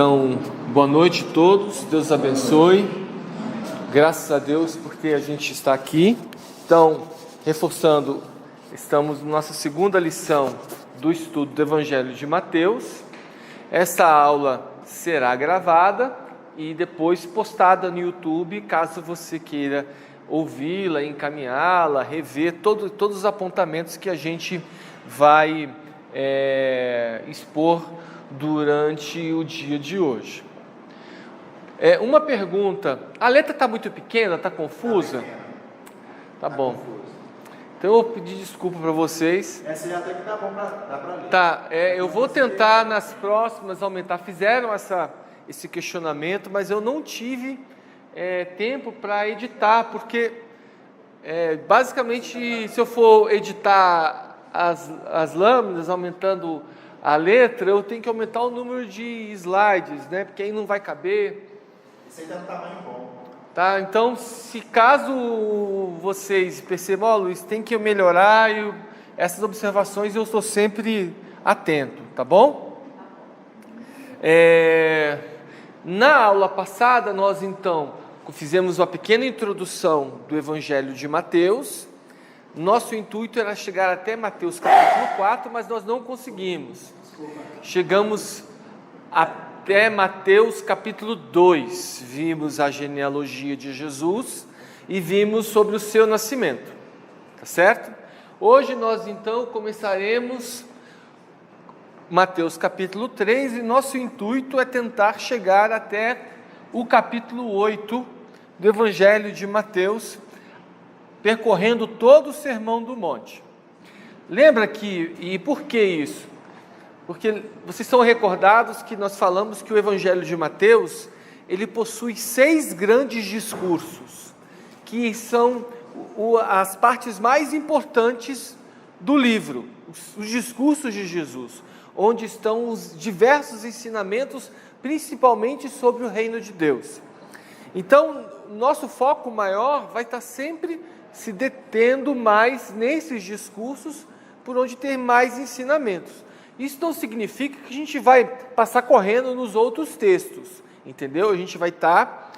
Então, boa noite a todos, Deus abençoe, graças a Deus porque a gente está aqui. Então, reforçando, estamos na nossa segunda lição do estudo do Evangelho de Mateus. Essa aula será gravada e depois postada no YouTube, caso você queira ouvi-la, encaminhá-la, rever todos os apontamentos que a gente vai expor durante o dia de hoje. Uma pergunta: a letra está muito pequena, está confusa? Tá bom. Então eu vou pedir desculpa para vocês. Essa já tem que dar bom para ler. Tá, eu vou tentar nas próximas aumentar. Fizeram esse questionamento, mas eu não tive tempo para editar, porque basicamente, se eu for editar as lâminas, aumentando a letra, eu tenho que aumentar o número de slides, né? Porque aí não vai caber. Isso aí dá um tamanho bom. Tá, então, se caso vocês percebam, Luiz, tem que melhorar, essas observações eu estou sempre atento, tá bom? Na aula passada, nós então fizemos uma pequena introdução do Evangelho de Mateus. Nosso intuito era chegar até Mateus capítulo 4, mas nós não conseguimos. Chegamos até Mateus capítulo 2, vimos a genealogia de Jesus e vimos sobre o seu nascimento, tá certo? Hoje nós então começaremos Mateus capítulo 3 e nosso intuito é tentar chegar até o capítulo 8 do Evangelho de Mateus, percorrendo todo o Sermão do Monte. Lembra e por que isso? Porque vocês estão recordados que nós falamos que o Evangelho de Mateus, ele possui 6 grandes discursos, que são as partes mais importantes do livro, os discursos de Jesus, onde estão os diversos ensinamentos, principalmente sobre o reino de Deus. Então, nosso foco maior vai estar sempre se detendo mais nesses discursos, por onde tem mais ensinamentos. Isso não significa que a gente vai passar correndo nos outros textos, entendeu? A gente vai estar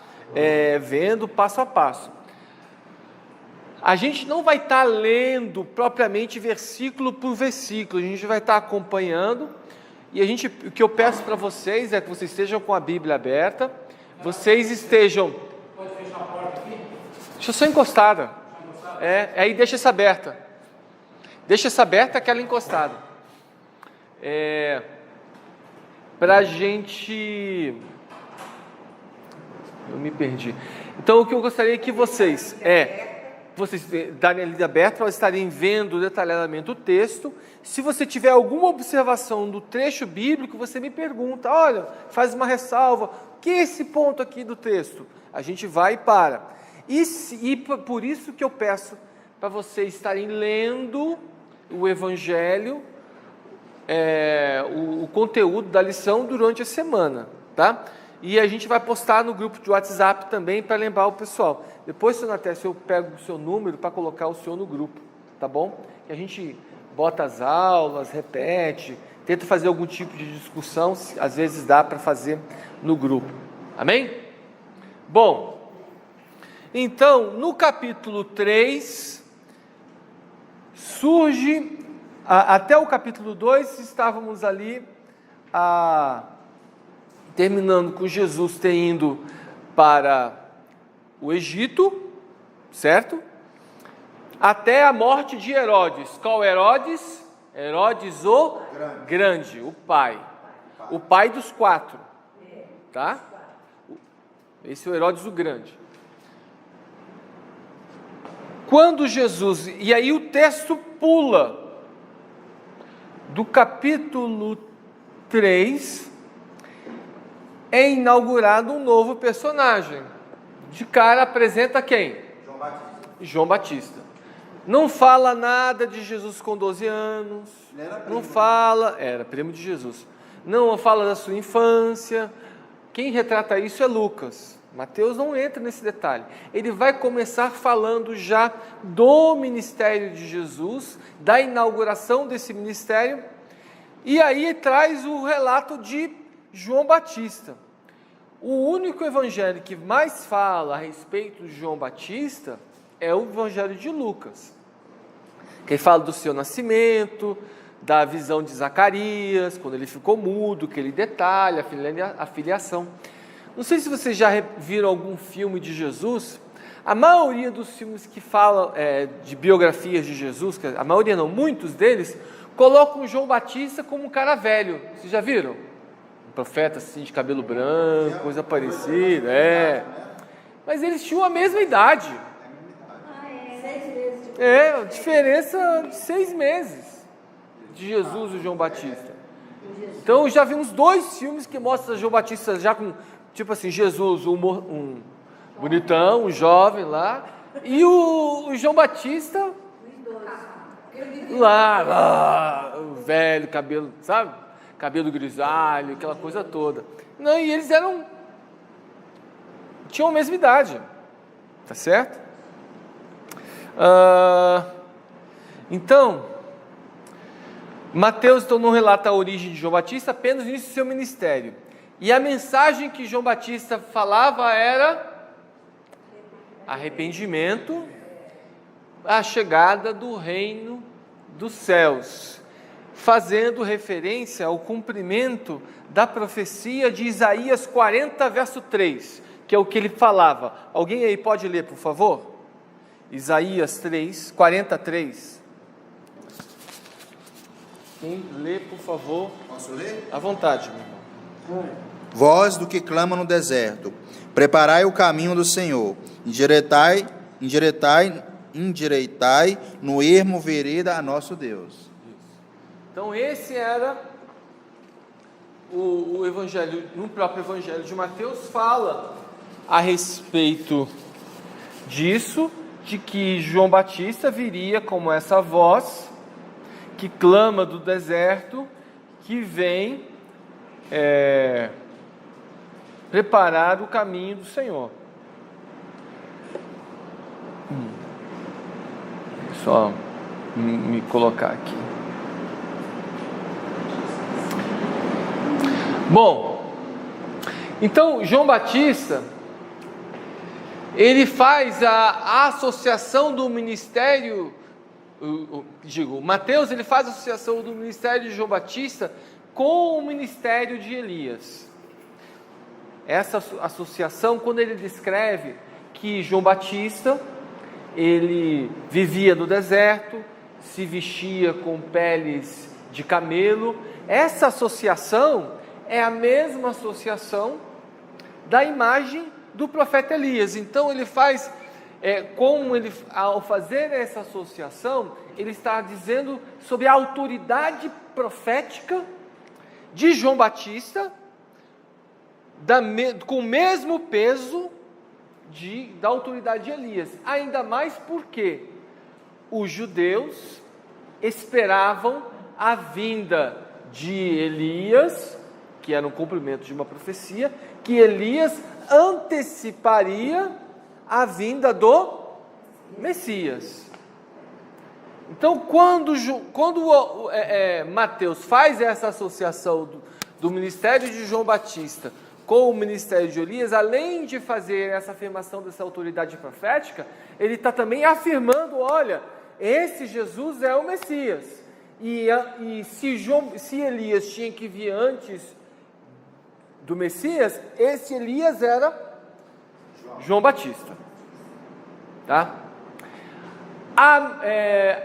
vendo passo a passo. A gente não vai estar lendo propriamente versículo por versículo, a gente vai estar acompanhando, e o que eu peço para vocês é que vocês estejam com a Bíblia aberta, vocês estejam... Pode fechar a porta aqui? Deixa só encostada. Aí deixa essa aberta. Deixa essa aberta, aquela encostada. Para a gente... Eu me perdi. Então, o que eu gostaria que vocês darem a lida aberta, para estarem vendo detalhadamente o texto. Se você tiver alguma observação do trecho bíblico, você me pergunta, olha, faz uma ressalva, o que é esse ponto aqui do texto? A gente vai e para. E por isso que eu peço para vocês estarem lendo o Evangelho, o conteúdo da lição durante a semana, tá? E a gente vai postar no grupo de WhatsApp também para lembrar o pessoal. Depois, Sr. Natécio, eu pego o seu número para colocar o senhor no grupo, tá bom? Que a gente bota as aulas, repete, tenta fazer algum tipo de discussão, às vezes dá para fazer no grupo. Amém? Bom, então, no capítulo 3, surge, até o capítulo 2, estávamos ali, terminando com Jesus ter ido para o Egito, certo? Até a morte de Herodes. Qual Herodes? Herodes o Grande, o pai dos 4, tá? Esse é o Herodes o Grande. Quando Jesus, e aí o texto pula do capítulo 3, é inaugurado um novo personagem. De cara apresenta quem? João Batista. Não fala nada de Jesus com 12 anos, não fala, era primo de Jesus, não fala da sua infância. Quem retrata isso é Lucas. Mateus não entra nesse detalhe. Ele vai começar falando já do ministério de Jesus, da inauguração desse ministério, e aí traz o relato de João Batista. O único evangelho que mais fala a respeito de João Batista é o evangelho de Lucas, que fala do seu nascimento, da visão de Zacarias, quando ele ficou mudo, que ele detalha a filiação. Não sei se vocês já viram algum filme de Jesus. A maioria dos filmes que falam de biografias de Jesus, a maioria não, muitos deles, colocam João Batista como um cara velho. Vocês já viram? Um profeta assim, de cabelo branco, coisa parecida, Mas eles tinham a mesma idade. 6 meses. A diferença de 6 meses de Jesus e João Batista. Então já vi uns 2 filmes que mostram João Batista já com, tipo assim, Jesus, um bonitão, um jovem lá, e o João Batista lá, o velho, cabelo, sabe? Cabelo grisalho, aquela coisa toda. Não, e eles tinham a mesma idade, tá certo? Então, Mateus não relata a origem de João Batista, apenas o início do seu ministério. E a mensagem que João Batista falava era arrependimento, a chegada do reino dos céus, fazendo referência ao cumprimento da profecia de Isaías 40, verso 3, que é o que ele falava. Alguém aí pode ler, por favor? Isaías 3, 43. Quem lê, por favor? Posso ler? À vontade, meu irmão. Voz do que clama no deserto, preparai o caminho do Senhor, endireitai no ermo vereda a nosso Deus. Então esse era o evangelho, no próprio evangelho de Mateus fala a respeito disso, de que João Batista viria como essa voz que clama do deserto, que vem preparar o caminho do Senhor. Só me colocar aqui. Bom, então João Batista, ele faz a associação do ministério, Mateus, ele faz a associação do ministério de João Batista com o ministério de Elias. Essa associação, quando ele descreve que João Batista, ele vivia no deserto, se vestia com peles de camelo, essa associação é a mesma associação da imagem do profeta Elias. Então ele faz, ao fazer essa associação, ele está dizendo sobre a autoridade profética de João Batista, com o mesmo peso da autoridade de Elias, ainda mais porque os judeus esperavam a vinda de Elias, que era um cumprimento de uma profecia, que Elias anteciparia a vinda do Messias. Então, quando Mateus faz essa associação do ministério de João Batista com o ministério de Elias, além de fazer essa afirmação dessa autoridade profética, ele está também afirmando, olha, esse Jesus é o Messias, e se Elias tinha que vir antes do Messias, esse Elias era João Batista, tá?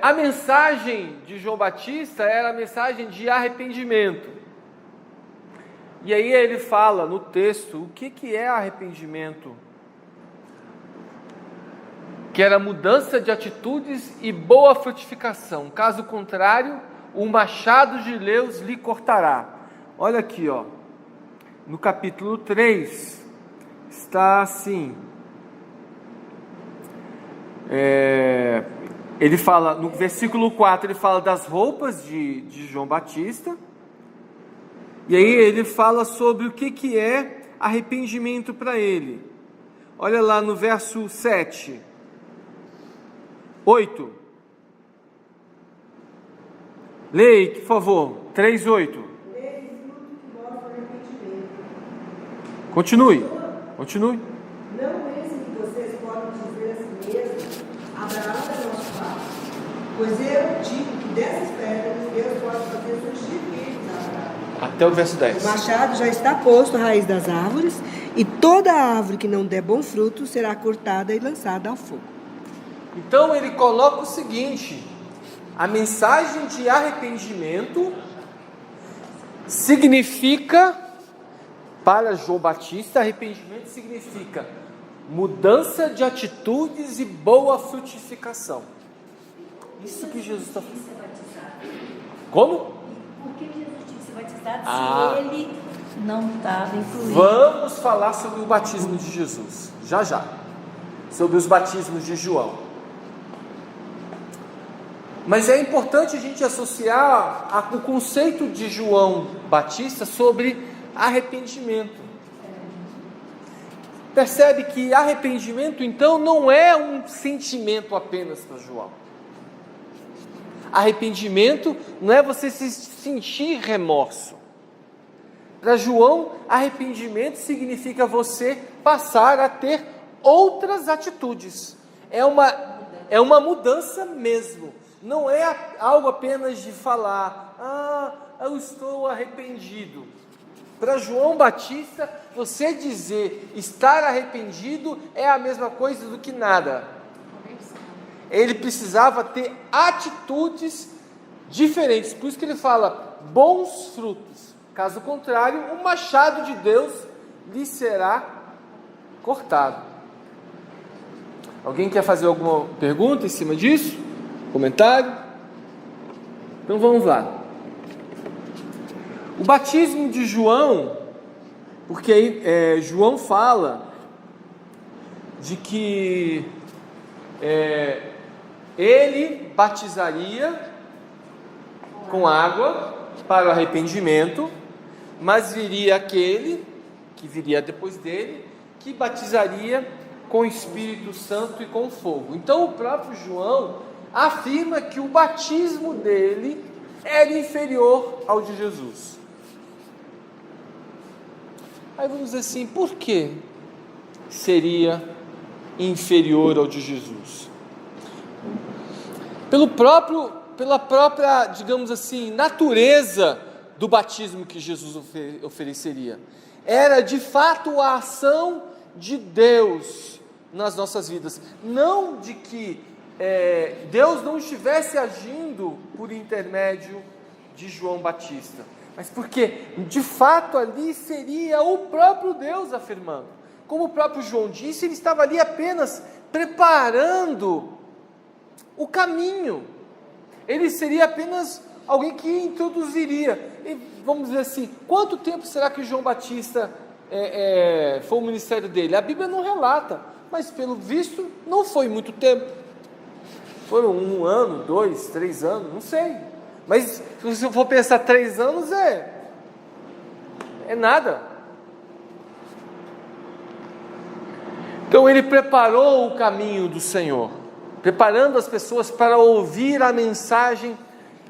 A mensagem de João Batista era a mensagem de arrependimento. E aí ele fala no texto o que é arrependimento. Que era mudança de atitudes e boa frutificação. Caso contrário, o machado de Deus lhe cortará. Olha aqui, ó. No capítulo 3, está assim. Ele fala, no versículo 4, ele fala das roupas de João Batista. E aí ele fala sobre o que é arrependimento para ele. Olha lá no verso 7. 8. Leia, por favor. 3:8. Esse fruto que mostra arrependimento Continue. Não pensem que vocês podem dizer a si mesmos: Abraão é nosso pai. Pois eu digo que dessas pedras Deus pode fazer surgir filhos a Abraão. Até o verso 10. O machado já está posto à raiz das árvores, e toda árvore que não der bom fruto será cortada e lançada ao fogo. Então ele coloca o seguinte: a mensagem de arrependimento significa, para João Batista, arrependimento significa mudança de atitudes e boa frutificação. Isso que Jesus está falando. Como? Por que Jesus tinha que ser batizado se ele não estava incluído? Vamos falar sobre o batismo de Jesus, já. Sobre os batismos de João. Mas é importante a gente associar o conceito de João Batista sobre arrependimento. Percebe que arrependimento, então, não é um sentimento apenas para João. Arrependimento não é você se sentir remorso. Para João, arrependimento significa você passar a ter outras atitudes. É uma mudança mesmo. Não é algo apenas de falar: eu estou arrependido. Para João Batista, você dizer estar arrependido é a mesma coisa do que nada. Ele precisava ter atitudes diferentes. Por isso que ele fala bons frutos. Caso contrário, o machado de Deus lhe será cortado. Alguém quer fazer alguma pergunta em cima disso? Comentário? Então vamos lá. O batismo de João, porque aí João fala de que ele batizaria com água para o arrependimento, mas viria aquele que viria depois dele, que batizaria com o Espírito Santo e com fogo. Então o próprio João afirma que o batismo dele era inferior ao de Jesus. Aí vamos dizer assim, por que seria inferior ao de Jesus? Pela própria, digamos assim, natureza do batismo que Jesus ofereceria. Era de fato a ação de Deus nas nossas vidas. Não de que Deus não estivesse agindo por intermédio de João Batista, mas porque de fato ali seria o próprio Deus afirmando. Como o próprio João disse, ele estava ali apenas preparando o caminho. Ele seria apenas alguém que introduziria. E vamos dizer assim, quanto tempo será que João Batista foi o ministério dele? A Bíblia não relata, mas pelo visto não foi muito tempo. Foram 1 ano, 2, 3 anos, não sei. Mas se você for pensar 3 anos, é nada. Então ele preparou o caminho do Senhor, preparando as pessoas para ouvir a mensagem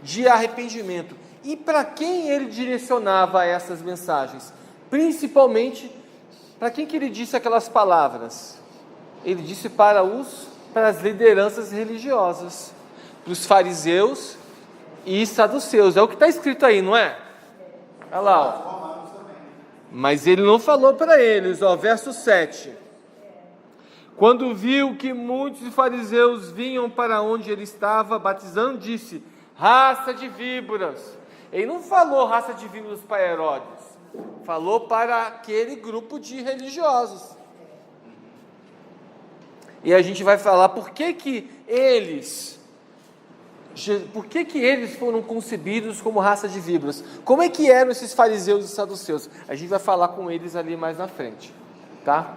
de arrependimento. E para quem ele direcionava essas mensagens? Principalmente, para quem que ele disse aquelas palavras? Ele disse para as lideranças religiosas, para os fariseus e saduceus. É o que está escrito aí, não é? Olha lá, ó. Mas ele não falou para eles, verso 7. Quando viu que muitos fariseus vinham para onde ele estava batizando, disse: raça de víboras. Ele não falou raça de víboras para Herodes, falou para aquele grupo de religiosos. E a gente vai falar por que eles foram concebidos como raça de víboras. Como é que eram esses fariseus e saduceus? A gente vai falar com eles ali mais na frente, tá?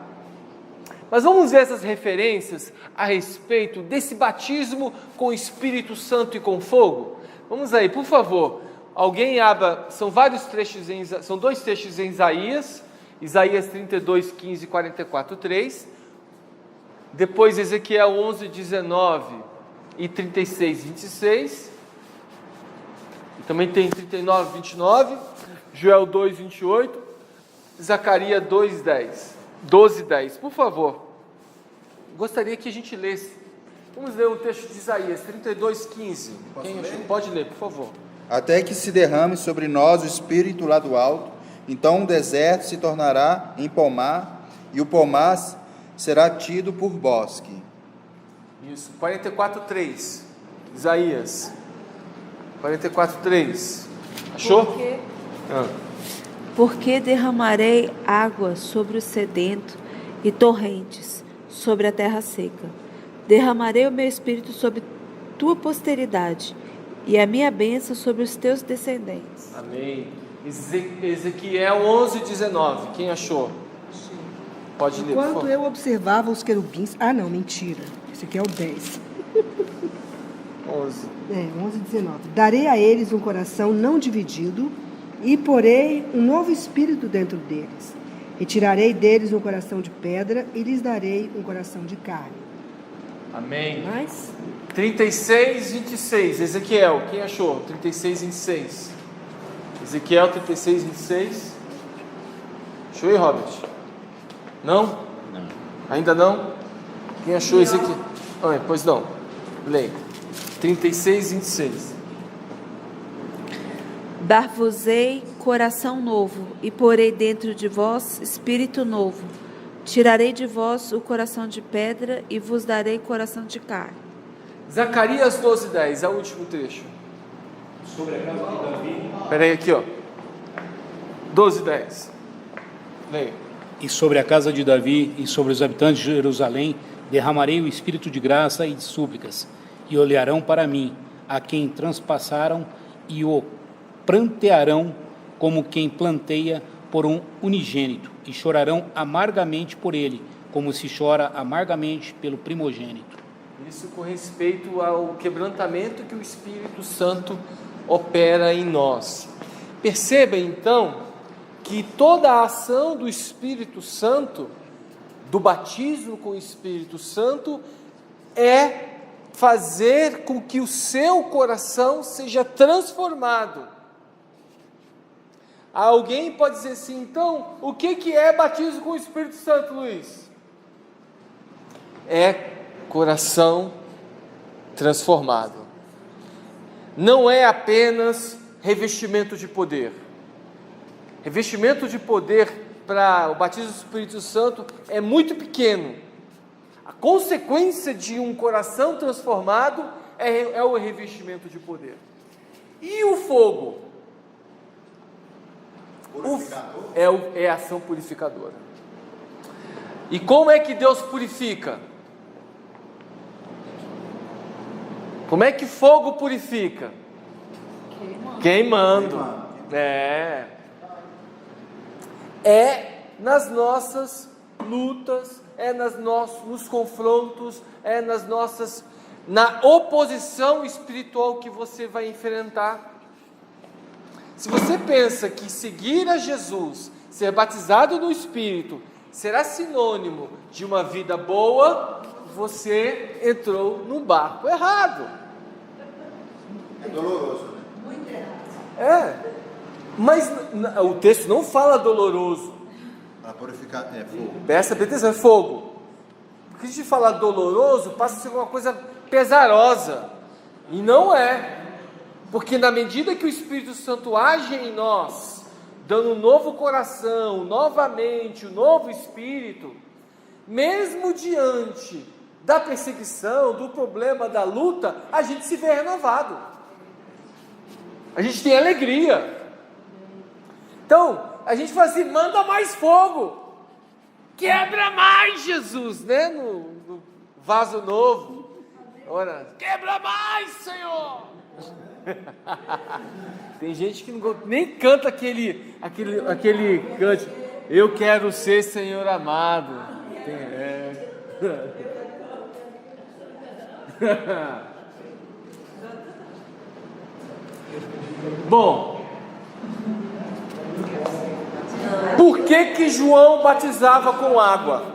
Mas vamos ver essas referências a respeito desse batismo com o Espírito Santo e com fogo? Vamos aí, por favor. Alguém abra, são 2 textos em Isaías 32, 15 e 44, 3. Depois Ezequiel 11, 19 e 36, 26. E também tem 39, 29. Joel 2, 28. Zacarias 2:10. 12:10, por favor. Gostaria que a gente lesse. Vamos ler o texto de Isaías 32:15. Quem achou? Pode ler, por favor. Até que se derrame sobre nós o Espírito lá do alto, então o deserto se tornará em pomar, e o pomar será tido por bosque. Isso, 44:3. Isaías 44:3. Achou? Porque derramarei água sobre o sedento e torrentes sobre a terra seca. Derramarei o meu espírito sobre tua posteridade e a minha bênção sobre os teus descendentes. Amém. Ezequiel 11:19. Quem achou? Pode ler, por Enquanto favor. eu observava os querubins... Ah, não, mentira. Esse aqui é o 10. 11. 11:19. Darei a eles um coração não dividido e porei um novo espírito dentro deles. Retirarei deles um coração de pedra e lhes darei um coração de carne. Amém. Mas 36:26. Ezequiel, quem achou? 36:26. Ezequiel 36:26. Achou aí, Robert? Não? Não. Ainda não? Quem achou Ezequiel? Pois não. Leia. 36:26. Dar-vos-ei coração novo, e porei dentro de vós espírito novo. Tirarei de vós o coração de pedra, e vos darei coração de carne. Zacarias 12:10, é o último trecho. Sobre a casa de Davi. Espera aí, aqui, ó. 12:10. Leia. E sobre a casa de Davi e sobre os habitantes de Jerusalém derramarei o espírito de graça e de súplicas, e olharão para mim, a quem transpassaram, e o prantearão como quem planteia por um unigênito, e chorarão amargamente por ele, como se chora amargamente pelo primogênito. Isso com respeito ao quebrantamento que o Espírito Santo opera em nós. Perceba então que toda a ação do Espírito Santo, do batismo com o Espírito Santo, é fazer com que o seu coração seja transformado. Alguém pode dizer assim, então, o que é batismo com o Espírito Santo, Luiz? É coração transformado. Não é apenas revestimento de poder. Revestimento de poder para o batismo do Espírito Santo é muito pequeno. A consequência de um coração transformado é o revestimento de poder. E o fogo? É a ação purificadora. E como é que Deus purifica? Como é que fogo purifica? Queimando. É nas nossas lutas, nos confrontos, na oposição espiritual que você vai enfrentar. Se você pensa que seguir a Jesus, ser batizado no Espírito, será sinônimo de uma vida boa, você entrou num barco errado. É doloroso, né? muito errado. Mas o texto não fala doloroso. Para purificar, é fogo. Presta atenção, é fogo. Porque a gente fala doloroso, passa a ser uma coisa pesarosa. E não é. Porque na medida que o Espírito Santo age em nós, dando um novo coração, novamente, um novo espírito, mesmo diante da perseguição, do problema, da luta, a gente se vê renovado. A gente tem alegria. Então, a gente fala assim, manda mais fogo. Quebra mais, Jesus, né? No vaso novo. Ora, quebra mais, Senhor. Tem gente que nem canta aquele cante. Eu quero ser Senhor amado. Bom, por que João batizava com água?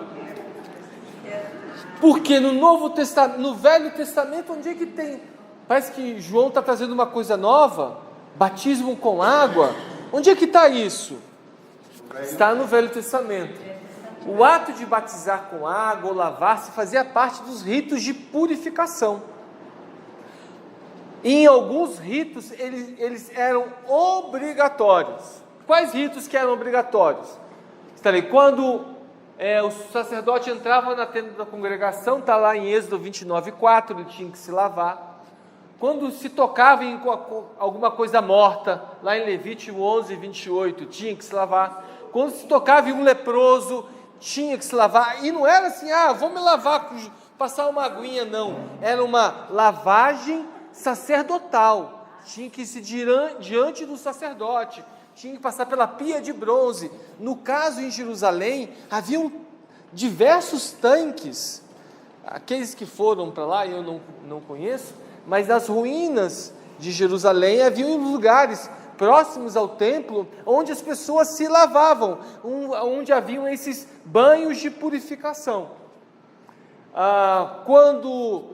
Porque no Velho Testamento, onde é que tem? Parece que João está trazendo uma coisa nova, batismo com água. Onde é que está isso? Está no Velho Testamento. O ato de batizar com água ou lavar-se fazia parte dos ritos de purificação. E em alguns ritos, eles eram obrigatórios. Quais ritos que eram obrigatórios? Quando o sacerdote entrava na tenda da congregação, está lá em Êxodo 29:4, ele tinha que se lavar. Quando se tocava em alguma coisa morta, lá em Levítico 11:28, tinha que se lavar. Quando se tocava em um leproso, tinha que se lavar. E não era assim, vou me lavar, passar uma aguinha, não. Era uma lavagem sacerdotal. Tinha que ir diante do sacerdote. Tinha que passar pela pia de bronze. No caso, em Jerusalém, haviam diversos tanques. Aqueles que foram para lá, eu não conheço, mas nas ruínas de Jerusalém haviam lugares próximos ao templo onde as pessoas se lavavam, onde haviam esses banhos de purificação. Quando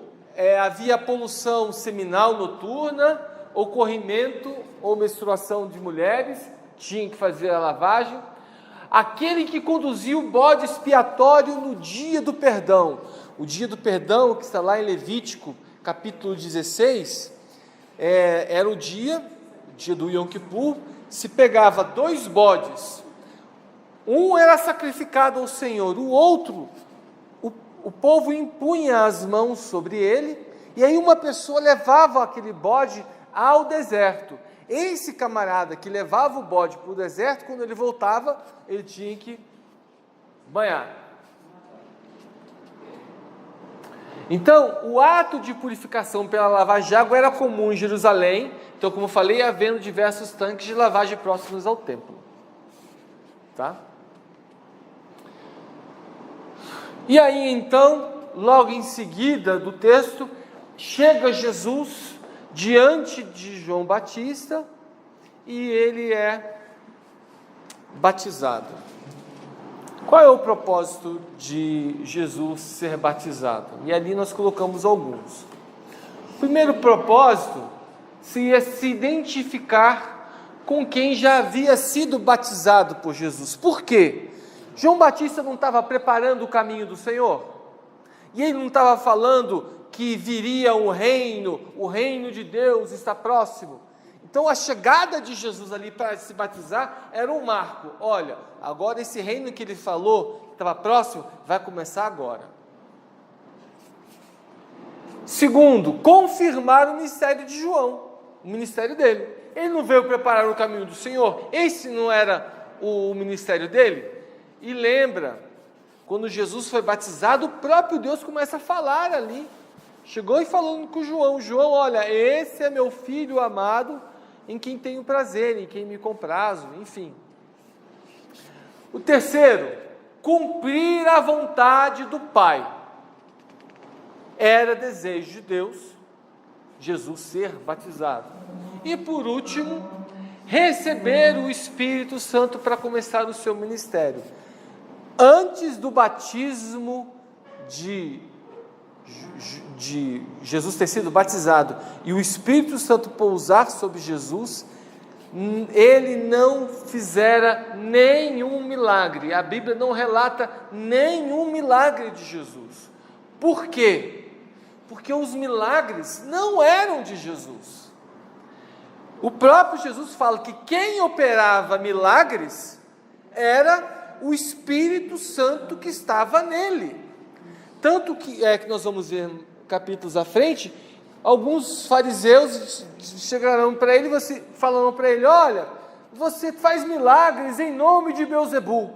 havia poluição seminal noturna, ou corrimento ou menstruação de mulheres, tinha que fazer a lavagem. Aquele que conduzia o bode expiatório no dia do perdão, o dia do perdão que está lá em Levítico capítulo 16, era o dia do Yom Kippur. Se pegava 2 bodes, um era sacrificado ao Senhor, o outro, o povo impunha as mãos sobre ele, e aí uma pessoa levava aquele bode ao deserto. Esse camarada que levava o bode para o deserto, quando ele voltava, ele tinha que banhar. Então, o ato de purificação pela lavagem de água era comum em Jerusalém. Então, como eu falei, havendo diversos tanques de lavagem próximos ao templo. Tá? E aí, então, logo em seguida do texto, chega Jesus diante de João Batista e ele é batizado. Qual é o propósito de Jesus ser batizado? E ali nós colocamos alguns. O primeiro propósito seria se identificar com quem já havia sido batizado por Jesus. Por quê? João Batista não estava preparando o caminho do Senhor? E ele não estava falando que viria o reino de Deus está próximo? Então a chegada de Jesus ali para se batizar era um marco. Olha, agora esse reino que ele falou, que estava próximo, vai começar agora. Segundo, confirmar o ministério de João, o ministério dele. Ele não veio preparar o caminho do Senhor? Esse não era o ministério dele? E lembra, quando Jesus foi batizado, o próprio Deus começa a falar ali. Chegou e falando com João: João, olha, esse é meu filho amado, em quem tenho prazer, em quem me comprazo, enfim. O terceiro, cumprir a vontade do Pai. Era desejo de Deus, Jesus ser batizado. E por último, receber o Espírito Santo para começar o seu ministério. Antes do batismo de Jesus ter sido batizado e o Espírito Santo pousar sobre Jesus, ele não fizera nenhum milagre. A Bíblia não relata nenhum milagre de Jesus. Por quê? Porque os milagres não eram de Jesus. O próprio Jesus fala que quem operava milagres era o Espírito Santo que estava nele. Tanto que nós vamos ver capítulos à frente, alguns fariseus chegarão para ele e falarão para ele: olha, você faz milagres em nome de Beelzebul.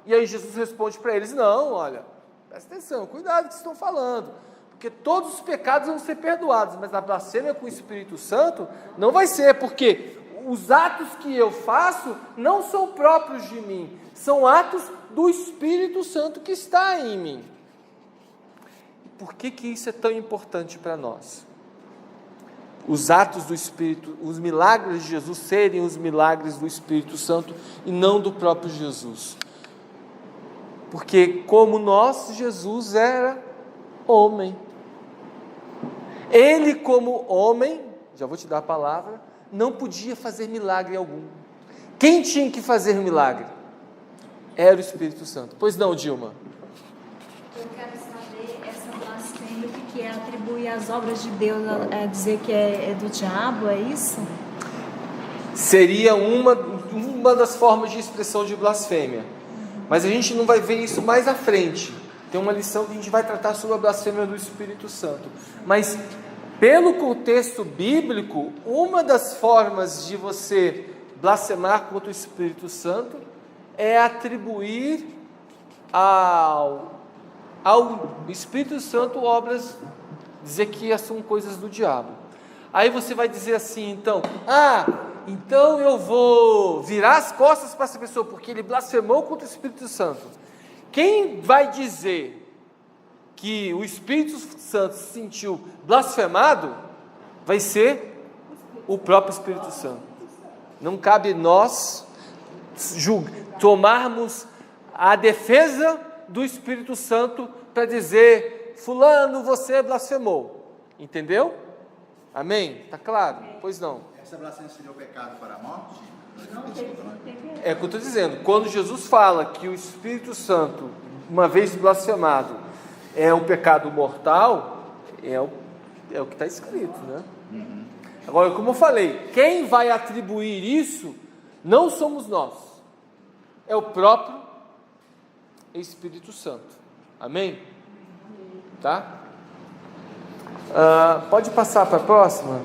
E aí Jesus responde para eles: não, olha, presta atenção, cuidado com o que estão falando, porque todos os pecados vão ser perdoados, mas a blasfêmia com o Espírito Santo não vai ser, porque os atos que eu faço não são próprios de mim, são atos do Espírito Santo que está em mim. Por que isso é tão importante para nós? Os atos do Espírito, os milagres de Jesus serem os milagres do Espírito Santo e não do próprio Jesus. Porque como nós, Jesus era homem. Ele como homem, já vou te dar a palavra, não podia fazer milagre algum. Quem tinha que fazer milagre? era o Espírito Santo. Pois não, Dilma? Eu quero saber essa blasfêmia, o que é atribuir as obras de Deus, dizer que é do diabo, é isso? Seria uma das formas de expressão de blasfêmia. Mas a gente não vai ver isso mais à frente. Tem uma lição que a gente vai tratar sobre a blasfêmia do Espírito Santo. Mas, pelo contexto bíblico, uma das formas de você blasfemar contra o Espírito Santo é atribuir ao Espírito Santo obras, dizer que são coisas do diabo. Aí você vai dizer assim, então eu vou virar as costas para essa pessoa, porque ele blasfemou contra o Espírito Santo. Quem vai dizer que o Espírito Santo se sentiu blasfemado, vai ser o próprio Espírito Santo. Não cabe nós tomarmos a defesa do Espírito Santo para dizer, fulano, você blasfemou. Entendeu? Amém? Está claro? Pois não. Essa blasfêmia seria o pecado para a morte? É o que eu estou dizendo. Quando Jesus fala que o Espírito Santo, uma vez blasfemado, é um pecado mortal, é o que está escrito, né? Agora, como eu falei, quem vai atribuir isso não somos nós, é o próprio Espírito Santo. Amém? Tá? Pode passar para a próxima.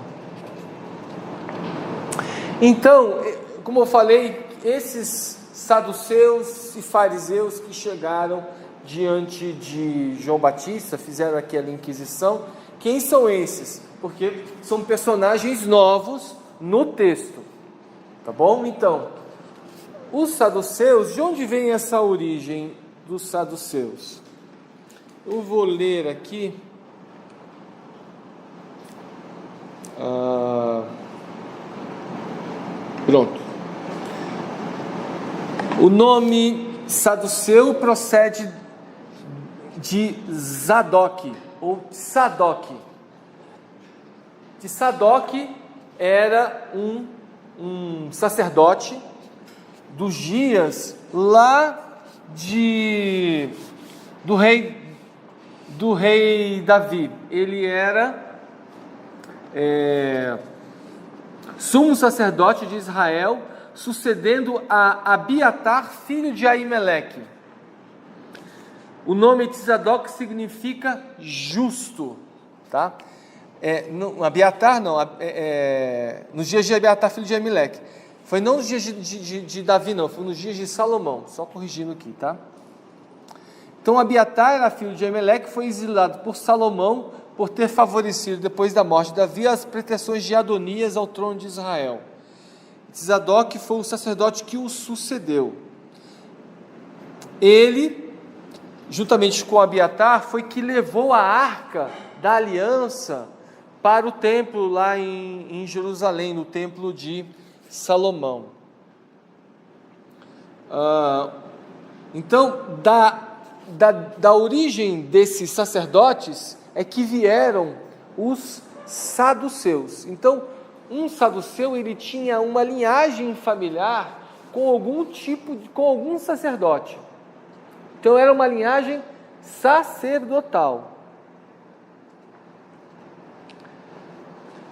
Então, como eu falei, esses saduceus e fariseus que chegaram diante de João Batista, fizeram aquela inquisição, quem são esses? Porque são personagens novos no texto, tá bom? Então, os saduceus, de onde vem essa origem dos saduceus? Eu vou ler aqui. Pronto. O nome saduceu procede de Zadok, ou Sadoc. De Sadoc era um sacerdote dos dias lá do rei Davi. Ele era sumo sacerdote de Israel, sucedendo a Abiatar, filho de Aimeleque. O nome de Zadok significa justo, tá? Abiatar não, nos dias de Abiatar, filho de Aimeleque. Foi não nos dias de Davi, não, foi nos dias de Salomão, só corrigindo aqui, tá? Então Abiatar era filho de Aimeleque, foi exilado por Salomão por ter favorecido, depois da morte de Davi, as pretensões de Adonias ao trono de Israel. Zadok foi o sacerdote que o sucedeu. Ele, juntamente com Abiatar, foi que levou a arca da aliança para o templo lá em Jerusalém, no templo de Salomão. Então, da origem desses sacerdotes é que vieram os saduceus. Então, um saduceu, ele tinha uma linhagem familiar com algum sacerdote. Então, era uma linhagem sacerdotal.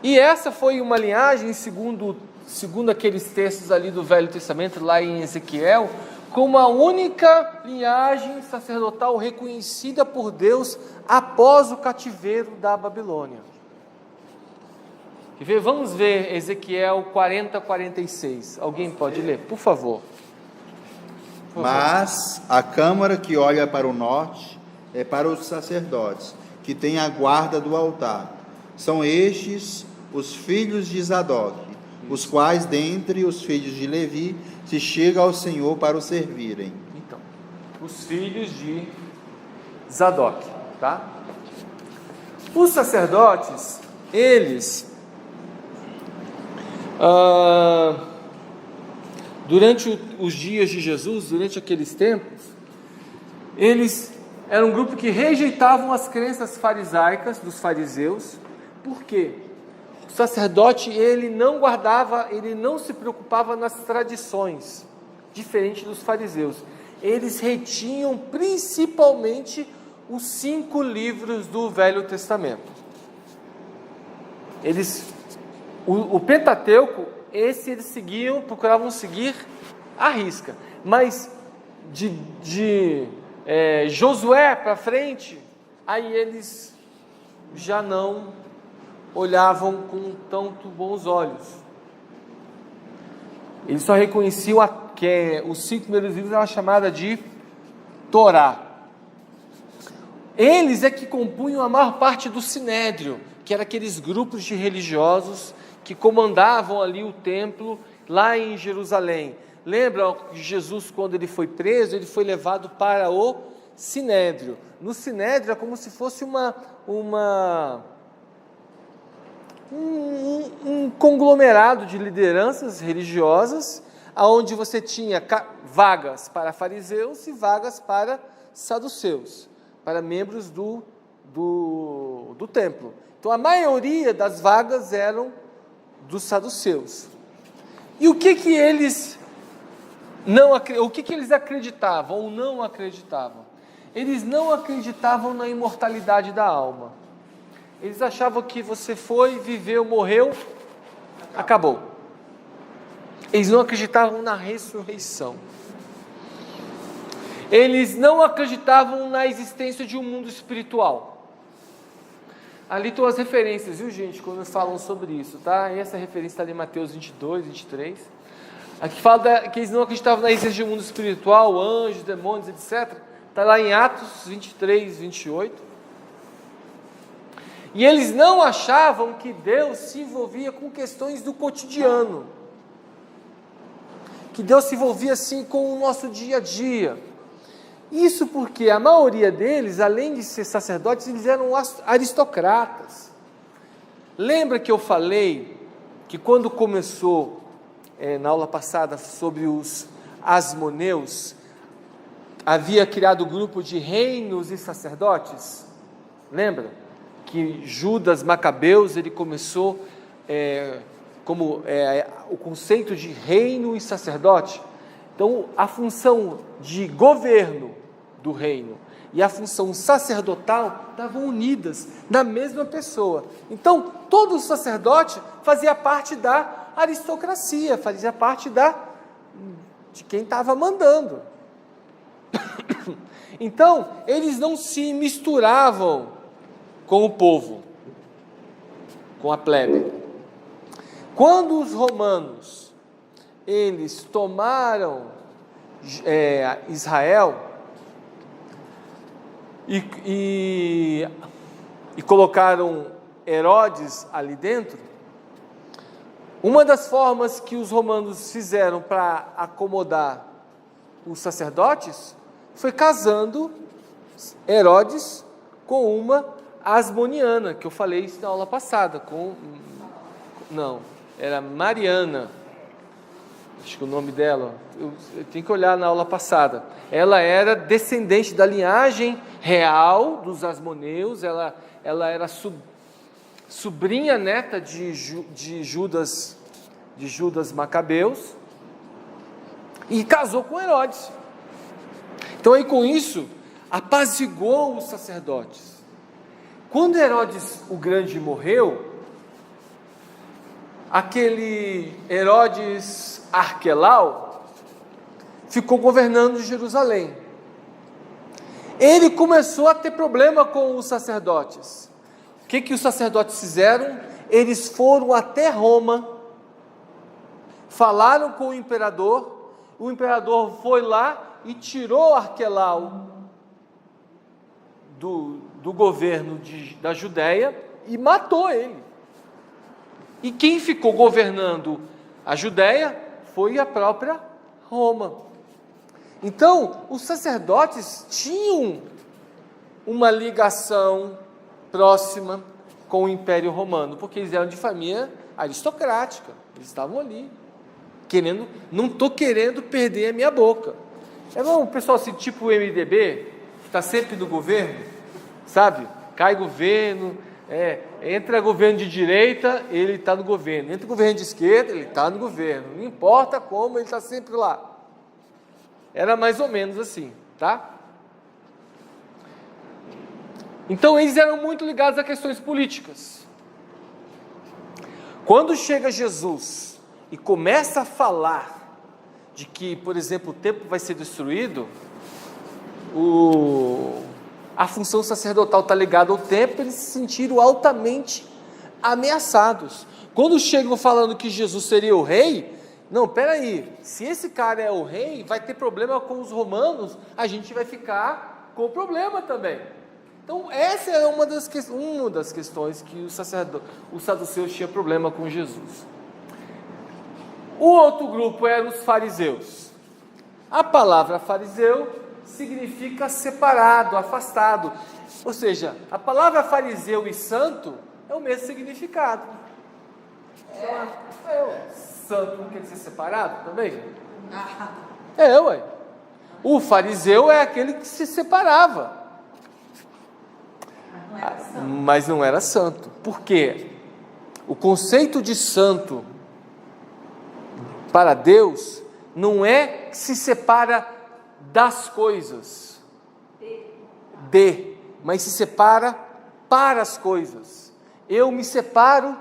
E essa foi uma linhagem, segundo aqueles textos ali do Velho Testamento, lá em Ezequiel, como a única linhagem sacerdotal reconhecida por Deus após o cativeiro da Babilônia. Vamos ver Ezequiel 40:46. Alguém pode ler, por favor? Mas a câmara que olha para o norte é para os sacerdotes, que têm a guarda do altar. São estes os filhos de Zadok, os quais dentre os filhos de Levi se chega ao Senhor para o servirem. Então, os filhos de Zadok, tá? Os sacerdotes, eles, durante os dias de Jesus, durante aqueles tempos, eles eram um grupo que rejeitavam as crenças farisaicas dos fariseus. Por quê? O sacerdote, ele não se preocupava nas tradições, diferente dos fariseus. eles retinham principalmente os 5 livros do Velho Testamento. O Pentateuco, eles seguiam, procuravam seguir à risca, mas de Josué para frente, aí eles já não olhavam com tanto bons olhos. Eles só reconheciam que os 5 primeiros livros eram chamada de Torá. Eles é que compunham a maior parte do Sinédrio, que eram aqueles grupos de religiosos que comandavam ali o templo lá em Jerusalém. Lembra que Jesus, quando ele foi preso, ele foi levado para o Sinédrio. No Sinédrio é como se fosse um conglomerado de lideranças religiosas, onde você tinha vagas para fariseus e vagas para saduceus, para membros do templo. Então a maioria das vagas eram dos saduceus. E o que eles acreditavam ou não acreditavam? Eles não acreditavam na imortalidade da alma. Eles achavam que você foi, viveu, morreu, acabou. Eles não acreditavam na ressurreição. Eles não acreditavam na existência de um mundo espiritual. Ali estão as referências, viu, gente, quando falam sobre isso, tá? E essa referência está ali em Mateus 22, 23. Aqui fala que eles não acreditavam na existência de um mundo espiritual, anjos, demônios, etc. Está lá em Atos 23, 28. E eles não achavam que Deus se envolvia com questões do cotidiano. Que Deus se envolvia assim com o nosso dia a dia. Isso porque a maioria deles, além de ser sacerdotes, eles eram aristocratas. Lembra que eu falei que quando começou, na aula passada, sobre os asmoneus, havia criado o grupo de reinos e sacerdotes? Lembra? Que Judas Macabeus, ele começou o conceito de reino e sacerdote. Então, a função de governo do reino e a função sacerdotal estavam unidas na mesma pessoa. Então, todo sacerdote fazia parte da aristocracia, fazia parte de quem estava mandando. Então, eles não se misturavam com o povo, com a plebe. Quando os romanos, eles tomaram Israel e colocaram Herodes ali dentro, uma das formas que os romanos fizeram para acomodar os sacerdotes foi casando Herodes com uma asmoniana, que eu falei isso na aula passada, era Mariana, acho que o nome dela, eu tenho que olhar na aula passada. Ela era descendente da linhagem real dos asmoneus, ela era sobrinha neta de Judas Macabeus, e casou com Herodes. Então aí com isso, apaziguou os sacerdotes. Quando Herodes o Grande morreu, aquele Herodes Arquelau ficou governando Jerusalém. Ele começou a ter problema com os sacerdotes. O que os sacerdotes fizeram? Eles foram até Roma, falaram com o imperador foi lá e tirou Arquelau do governo da Judéia e matou ele. E quem ficou governando a Judéia foi a própria Roma. Então, os sacerdotes tinham uma ligação próxima com o Império Romano, porque eles eram de família aristocrática, eles estavam ali, não estou querendo perder a minha boca. O pessoal assim, tipo o MDB, que está sempre no governo, sabe? Cai governo, entra governo de direita, ele está no governo, entra governo de esquerda, ele está no governo, não importa como, ele está sempre lá. Era mais ou menos assim, tá? Então eles eram muito ligados a questões políticas. Quando chega Jesus e começa a falar de que, por exemplo, o templo vai ser destruído, a função sacerdotal está ligada ao templo, eles se sentiram altamente ameaçados. Quando chegam falando que Jesus seria o rei, não, peraí, se esse cara é o rei, vai ter problema com os romanos, a gente vai ficar com problema também. Então essa é uma das questões que os saduceus tinham problema com Jesus. O outro grupo eram os fariseus. A palavra fariseu significa separado, afastado. Ou seja, a palavra fariseu e santo é o mesmo significado. Santo não quer dizer separado também? Ué. O fariseu é aquele que se separava. Mas não era santo. Por quê? O conceito de santo para Deus não é que se separa das coisas, mas se separa para as coisas. Eu me separo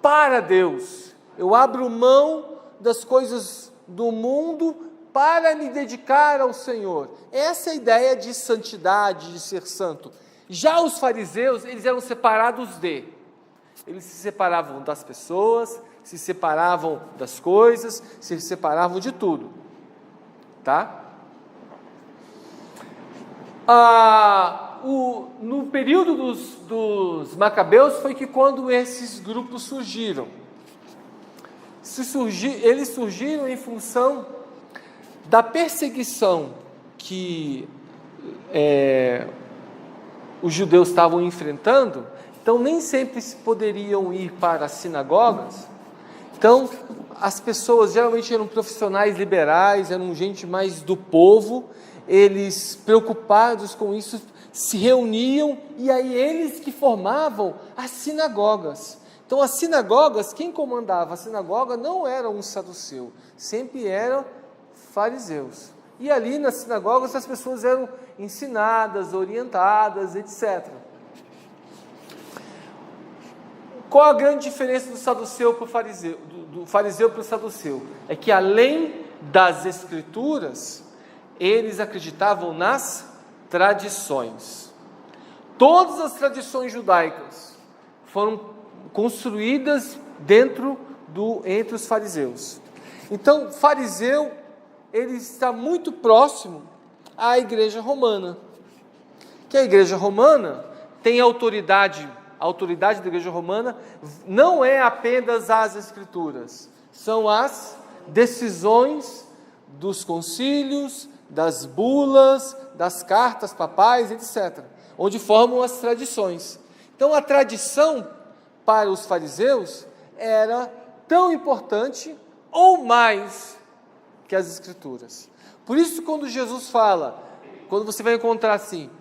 para Deus. Eu abro mão das coisas do mundo para me dedicar ao Senhor. Essa é a ideia de santidade, de ser santo. Já os fariseus, eles eram separados eles se separavam das pessoas, se separavam das coisas, se separavam de tudo, tá? No período dos Macabeus foi que quando esses grupos surgiram. Eles surgiram em função da perseguição que os judeus estavam enfrentando. Então nem sempre poderiam ir para as sinagogas. Então as pessoas geralmente eram profissionais liberais, eram gente mais do povo, eles preocupados com isso se reuniam, e aí eles que formavam as sinagogas. Então as sinagogas, quem comandava a sinagoga não era um saduceu, sempre eram fariseus. E ali nas sinagogas as pessoas eram ensinadas, orientadas, etc. Qual a grande diferença do saduceu para o fariseu, do fariseu para o saduceu? É que além das escrituras, eles acreditavam nas tradições. Todas as tradições judaicas foram construídas entre os fariseus. Então, fariseu, ele está muito próximo à igreja romana. Que a igreja romana tem autoridade. A autoridade da igreja romana não é apenas as escrituras, são as decisões dos concílios, das bulas, das cartas papais, etc., onde formam as tradições. Então a tradição para os fariseus era tão importante ou mais que as escrituras. Por isso, quando Jesus fala, quando você vai encontrar assim,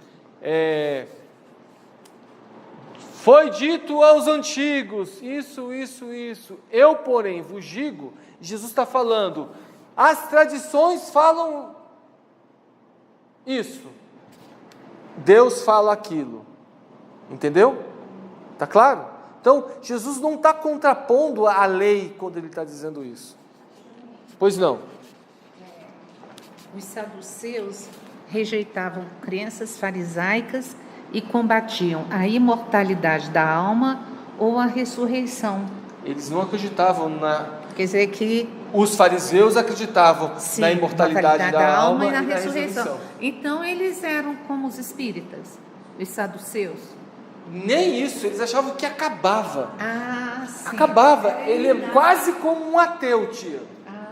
foi dito aos antigos, isso, eu, porém, vos digo, Jesus está falando, as tradições falam isso, Deus fala aquilo, entendeu? Está claro? Então, Jesus não está contrapondo a lei quando ele está dizendo isso. Pois não? Os saduceus rejeitavam crenças farisaicas e combatiam a imortalidade da alma ou a ressurreição. Eles não acreditavam na... Quer dizer que... Os fariseus acreditavam na imortalidade da alma e na ressurreição. Então eles eram como os espíritas, os saduceus. Nem isso, eles achavam que acabava. Sim. Acabava, ele é quase como um ateu, tia. Tá.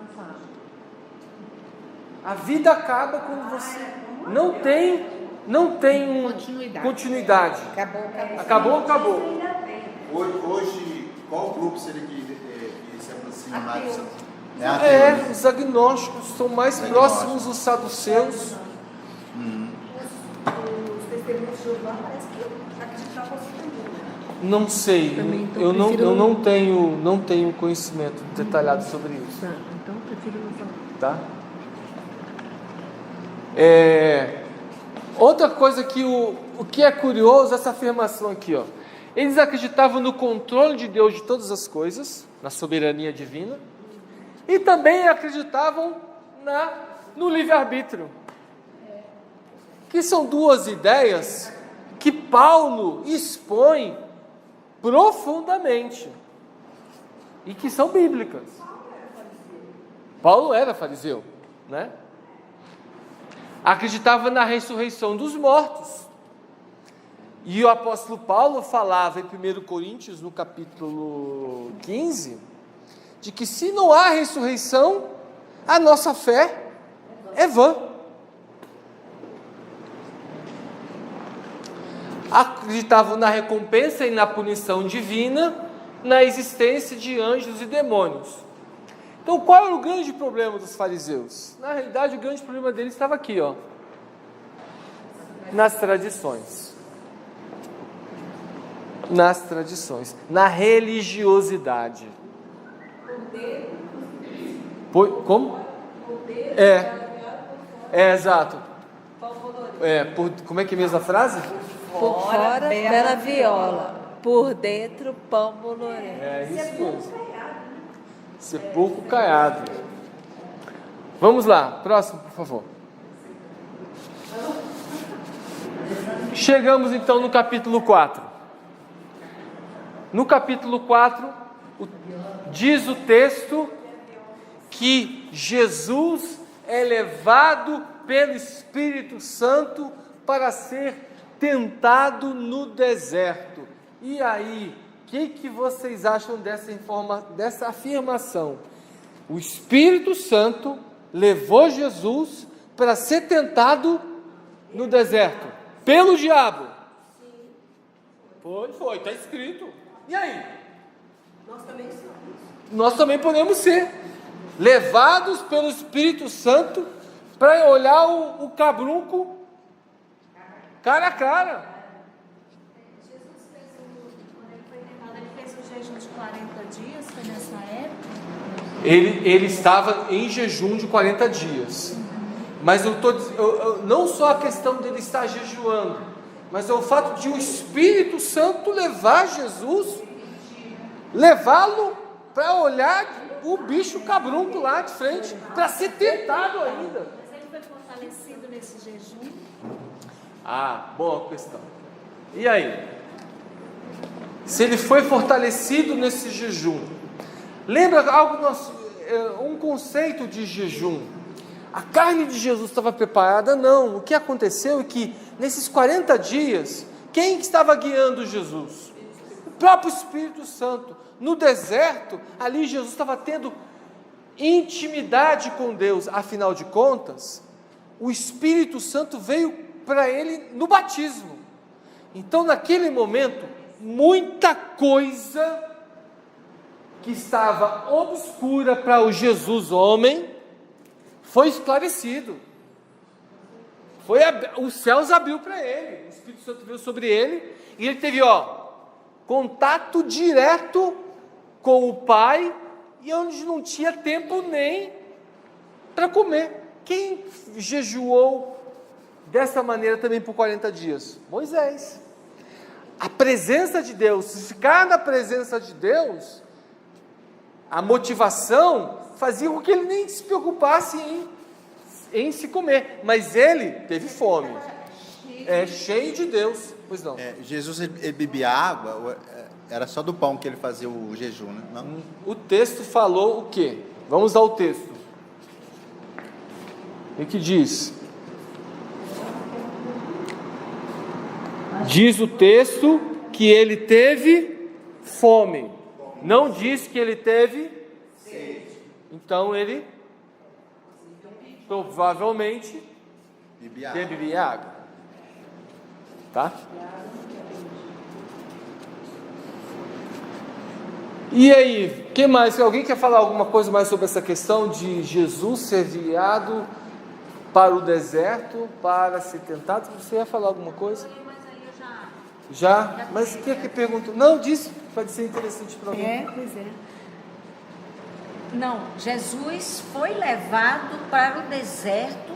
A vida acaba quando você não tem continuidade. Acabou. Hoje, qual grupo seria que se aproxima mais? Os agnósticos são mais próximos dos saduceus. Os testemunhos de Jeová parece que acreditavam assim também. Não sei, eu não tenho conhecimento detalhado sobre isso. Então prefiro não falar. Tá? Outra coisa que o que é curioso, essa afirmação aqui, ó. Eles acreditavam no controle de Deus de todas as coisas, na soberania divina, e também acreditavam no livre-arbítrio, que são duas ideias que Paulo expõe profundamente e que são bíblicas. Paulo era fariseu, né? Acreditava na ressurreição dos mortos. E o apóstolo Paulo falava em 1 Coríntios, no capítulo 15, de que se não há ressurreição, a nossa fé é vã. Acreditavam na recompensa e na punição divina, na existência de anjos e demônios. Então, qual era o grande problema dos fariseus? Na realidade, o grande problema deles estava aqui, ó, nas tradições. Nas tradições, na religiosidade. Como? Exato. Como é que é mesmo a frase? Por fora, bela viola. Por dentro, pão bolorento. É isso mesmo. Sepulcro caiado. Vamos lá, próximo, por favor. Chegamos então no capítulo 4. No capítulo 4, diz o texto que Jesus é levado pelo Espírito Santo para ser tentado no deserto. E aí, o que vocês acham dessa afirmação? O Espírito Santo levou Jesus para ser tentado no deserto pelo diabo. Foi, está escrito. E aí? Nós também podemos ser levados pelo Espírito Santo para olhar o cabrunco cara a cara. Jesus fez quando ele foi tentado, ele fez um jejum de 40 dias, foi nessa época? Ele estava em jejum de 40 dias. Mas não só a questão dele estar jejuando, mas é o fato de o Espírito Santo levar Jesus, levá-lo para olhar o bicho cabrunco lá de frente, para ser tentado ainda. Mas ele foi fortalecido nesse jejum? Boa questão. E aí? Se ele foi fortalecido nesse jejum, lembra um conceito de jejum? A carne de Jesus estava preparada? Não. O que aconteceu é que nesses 40 dias, quem estava guiando Jesus? O próprio Espírito Santo. No deserto, ali Jesus estava tendo intimidade com Deus. Afinal de contas, o Espírito Santo veio para ele no batismo. Então, naquele momento, muita coisa que estava obscura para o Jesus homem foi esclarecido. Os céus abriu para ele, o Espírito Santo veio sobre ele, e ele teve contato direto com o Pai, e onde não tinha tempo nem para comer. Quem jejuou dessa maneira também por 40 dias? Moisés. A presença de Deus, se ficar na presença de Deus, a motivação fazia com que ele nem se preocupasse em se comer, mas ele teve fome, cheio de Deus. Pois não. Jesus ele bebia água, era só do pão que ele fazia o jejum, né? Não? O texto falou o quê? Vamos ao texto. O que diz? Diz o texto que ele teve fome. Não diz que ele teve sede. Então ele provavelmente bebia água. Tá? E aí, que mais? Alguém quer falar alguma coisa mais sobre essa questão de Jesus ser enviado para o deserto para ser tentado? Você ia falar alguma coisa? Mas aí eu já? Mas o que perguntou? Não, disse, pode ser interessante para alguém. Pois é. Não, Jesus foi levado para o deserto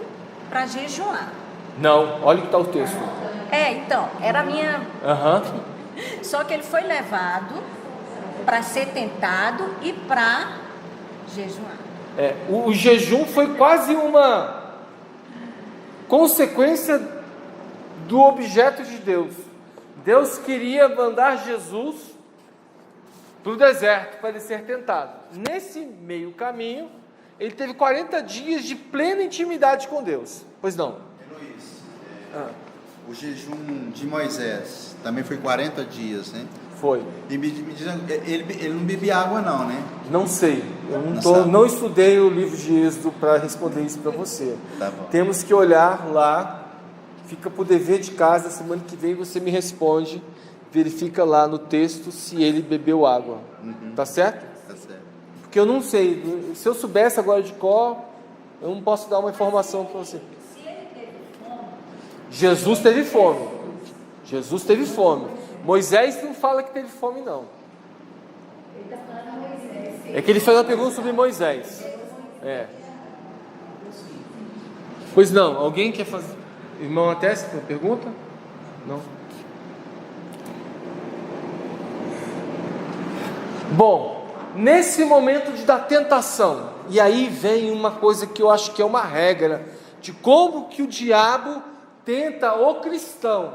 para jejuar. Não, olha o que está o texto. Então, era a minha... Aham. Só que ele foi levado para ser tentado e para jejuar. O jejum foi quase uma consequência do objeto de Deus. Deus queria mandar Jesus para o deserto para ele ser tentado. Nesse meio caminho, ele teve 40 dias de plena intimidade com Deus. Pois não? Luiz, o jejum de Moisés também foi 40 dias, né? Foi. E me diz, ele não bebia água não, né? Não sei. Eu Não não estudei o livro de Êxodo para responder isso para você. Tá bom. Temos que olhar lá. Fica por dever de casa. Semana que vem você me responde. Verifica lá no texto se ele bebeu água. Tá certo? Tá certo. Porque eu não sei. Se eu soubesse agora de cor, eu não posso dar uma informação para você. Jesus teve fome. Jesus teve fome. Moisés não fala que teve fome, não. É que ele fez uma pergunta sobre Moisés. Pois não, alguém quer fazer? Irmão Atesta, tem pergunta? Não? Bom, nesse momento da tentação, e aí vem uma coisa que eu acho que é uma regra, de como que o diabo tenta o cristão,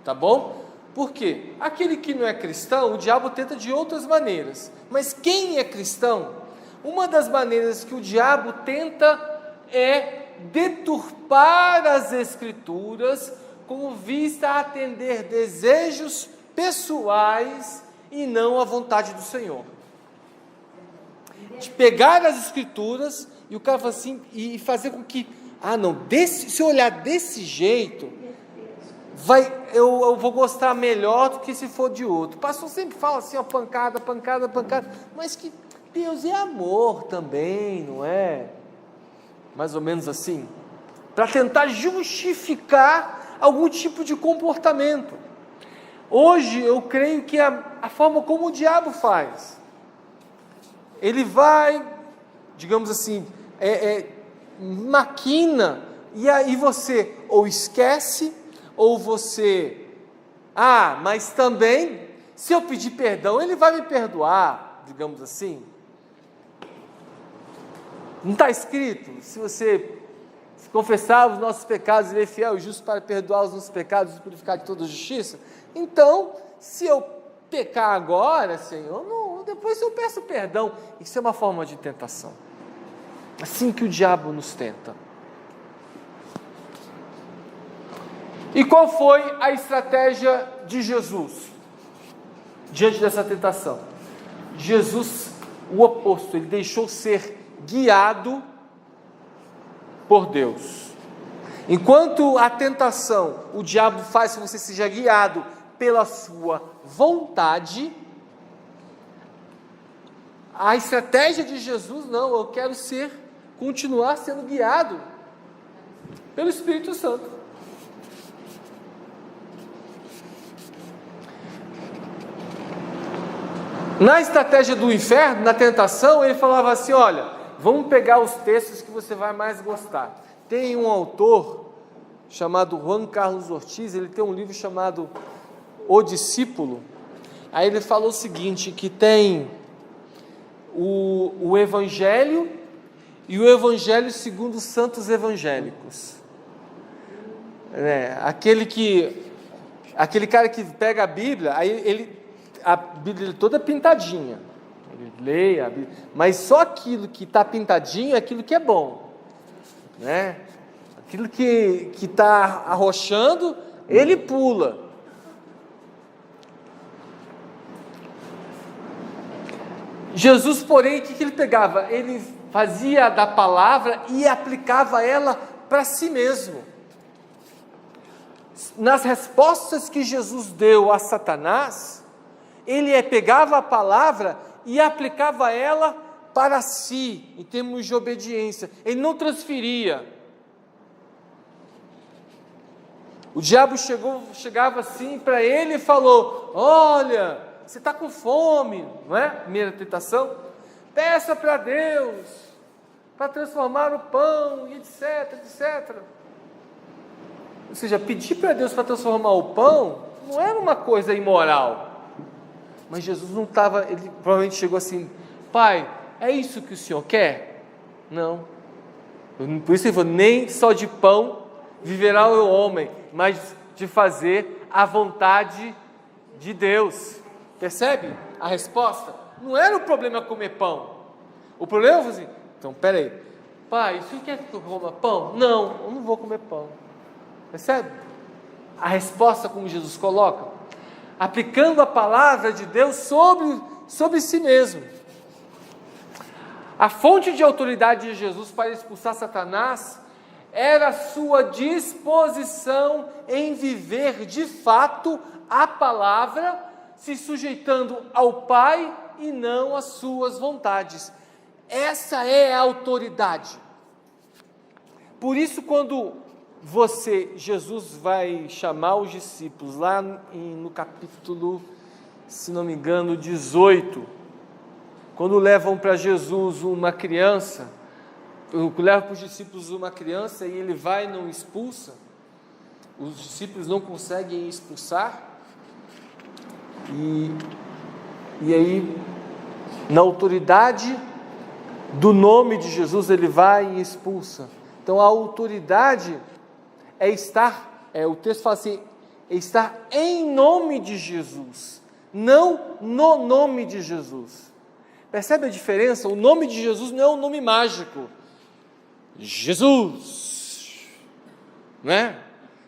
tá bom? Por quê? Aquele que não é cristão, o diabo tenta de outras maneiras, mas quem é cristão, uma das maneiras que o diabo tenta é deturpar as escrituras com vista a atender desejos pessoais e não a vontade do Senhor. De pegar as escrituras e o cara fala assim, e fazer com que, se eu olhar desse jeito, eu vou gostar melhor do que se for de outro. O pastor sempre fala assim, ó, pancada, mas que Deus é amor também, não é? Mais ou menos assim, para tentar justificar algum tipo de comportamento. Hoje eu creio que a forma como o diabo faz, ele vai, digamos assim, maquina, e aí você ou esquece, ou você, mas também, se eu pedir perdão, ele vai me perdoar, digamos assim. Não está escrito? Se você confessar os nossos pecados, ele é fiel e justo para perdoar os nossos pecados e purificar de toda justiça. Então, se eu pecar agora, Senhor, depois eu peço perdão. Isso é uma forma de tentação. Assim que o diabo nos tenta. E qual foi a estratégia de Jesus diante dessa tentação? Jesus, o oposto, ele deixou ser guiado por Deus. Enquanto a tentação, o diabo faz que você seja guiado pela sua vontade, a estratégia de Jesus, não, eu quero continuar sendo guiado pelo Espírito Santo. Na estratégia do inferno, na tentação, ele falava assim, olha, vamos pegar os textos que você vai mais gostar. Tem um autor chamado Juan Carlos Ortiz, ele tem um livro chamado O Discípulo. Aí ele falou o seguinte, que tem o Evangelho e o Evangelho segundo os santos evangélicos. Aquele cara que pega a Bíblia, aí a Bíblia é toda pintadinha. Ele lê a Bíblia, mas só aquilo que está pintadinho é aquilo que é bom, né? Aquilo que está arrochando, ele pula. Jesus, porém, o que ele pegava? Ele fazia da palavra e aplicava ela para si mesmo. Nas respostas que Jesus deu a Satanás, ele pegava a palavra e aplicava ela para si, em termos de obediência. Ele não transferia. O diabo chegava assim para ele e falou, olha, você está com fome, não é? Primeira tentação. Peça para Deus, para transformar o pão, e etc, etc. Ou seja, pedir para Deus para transformar o pão não era uma coisa imoral. Mas Jesus não estava, ele provavelmente chegou assim: Pai, é isso que o Senhor quer? Não. Por isso ele falou: nem só de pão viverá o homem, mas de fazer a vontade de Deus. Percebe a resposta? Não era o problema comer pão. O problema foi assim: então, peraí, Pai, o Senhor quer que eu coma pão? Não, eu não vou comer pão. Percebe? A resposta como Jesus coloca, aplicando a palavra de Deus sobre si mesmo. A fonte de autoridade de Jesus para expulsar Satanás era a sua disposição em viver de fato a palavra, se sujeitando ao Pai e não às suas vontades. Essa é a autoridade. Por isso, quando Jesus vai chamar os discípulos, lá no capítulo, se não me engano, 18, quando levam para Jesus uma criança, levam para os discípulos uma criança e ele vai e não expulsa, os discípulos não conseguem expulsar, e aí, na autoridade do nome de Jesus, ele vai e expulsa. Então a autoridade é estar, o texto fala assim, é estar em nome de Jesus, não no nome de Jesus. Percebe a diferença? O nome de Jesus não é um nome mágico. Jesus,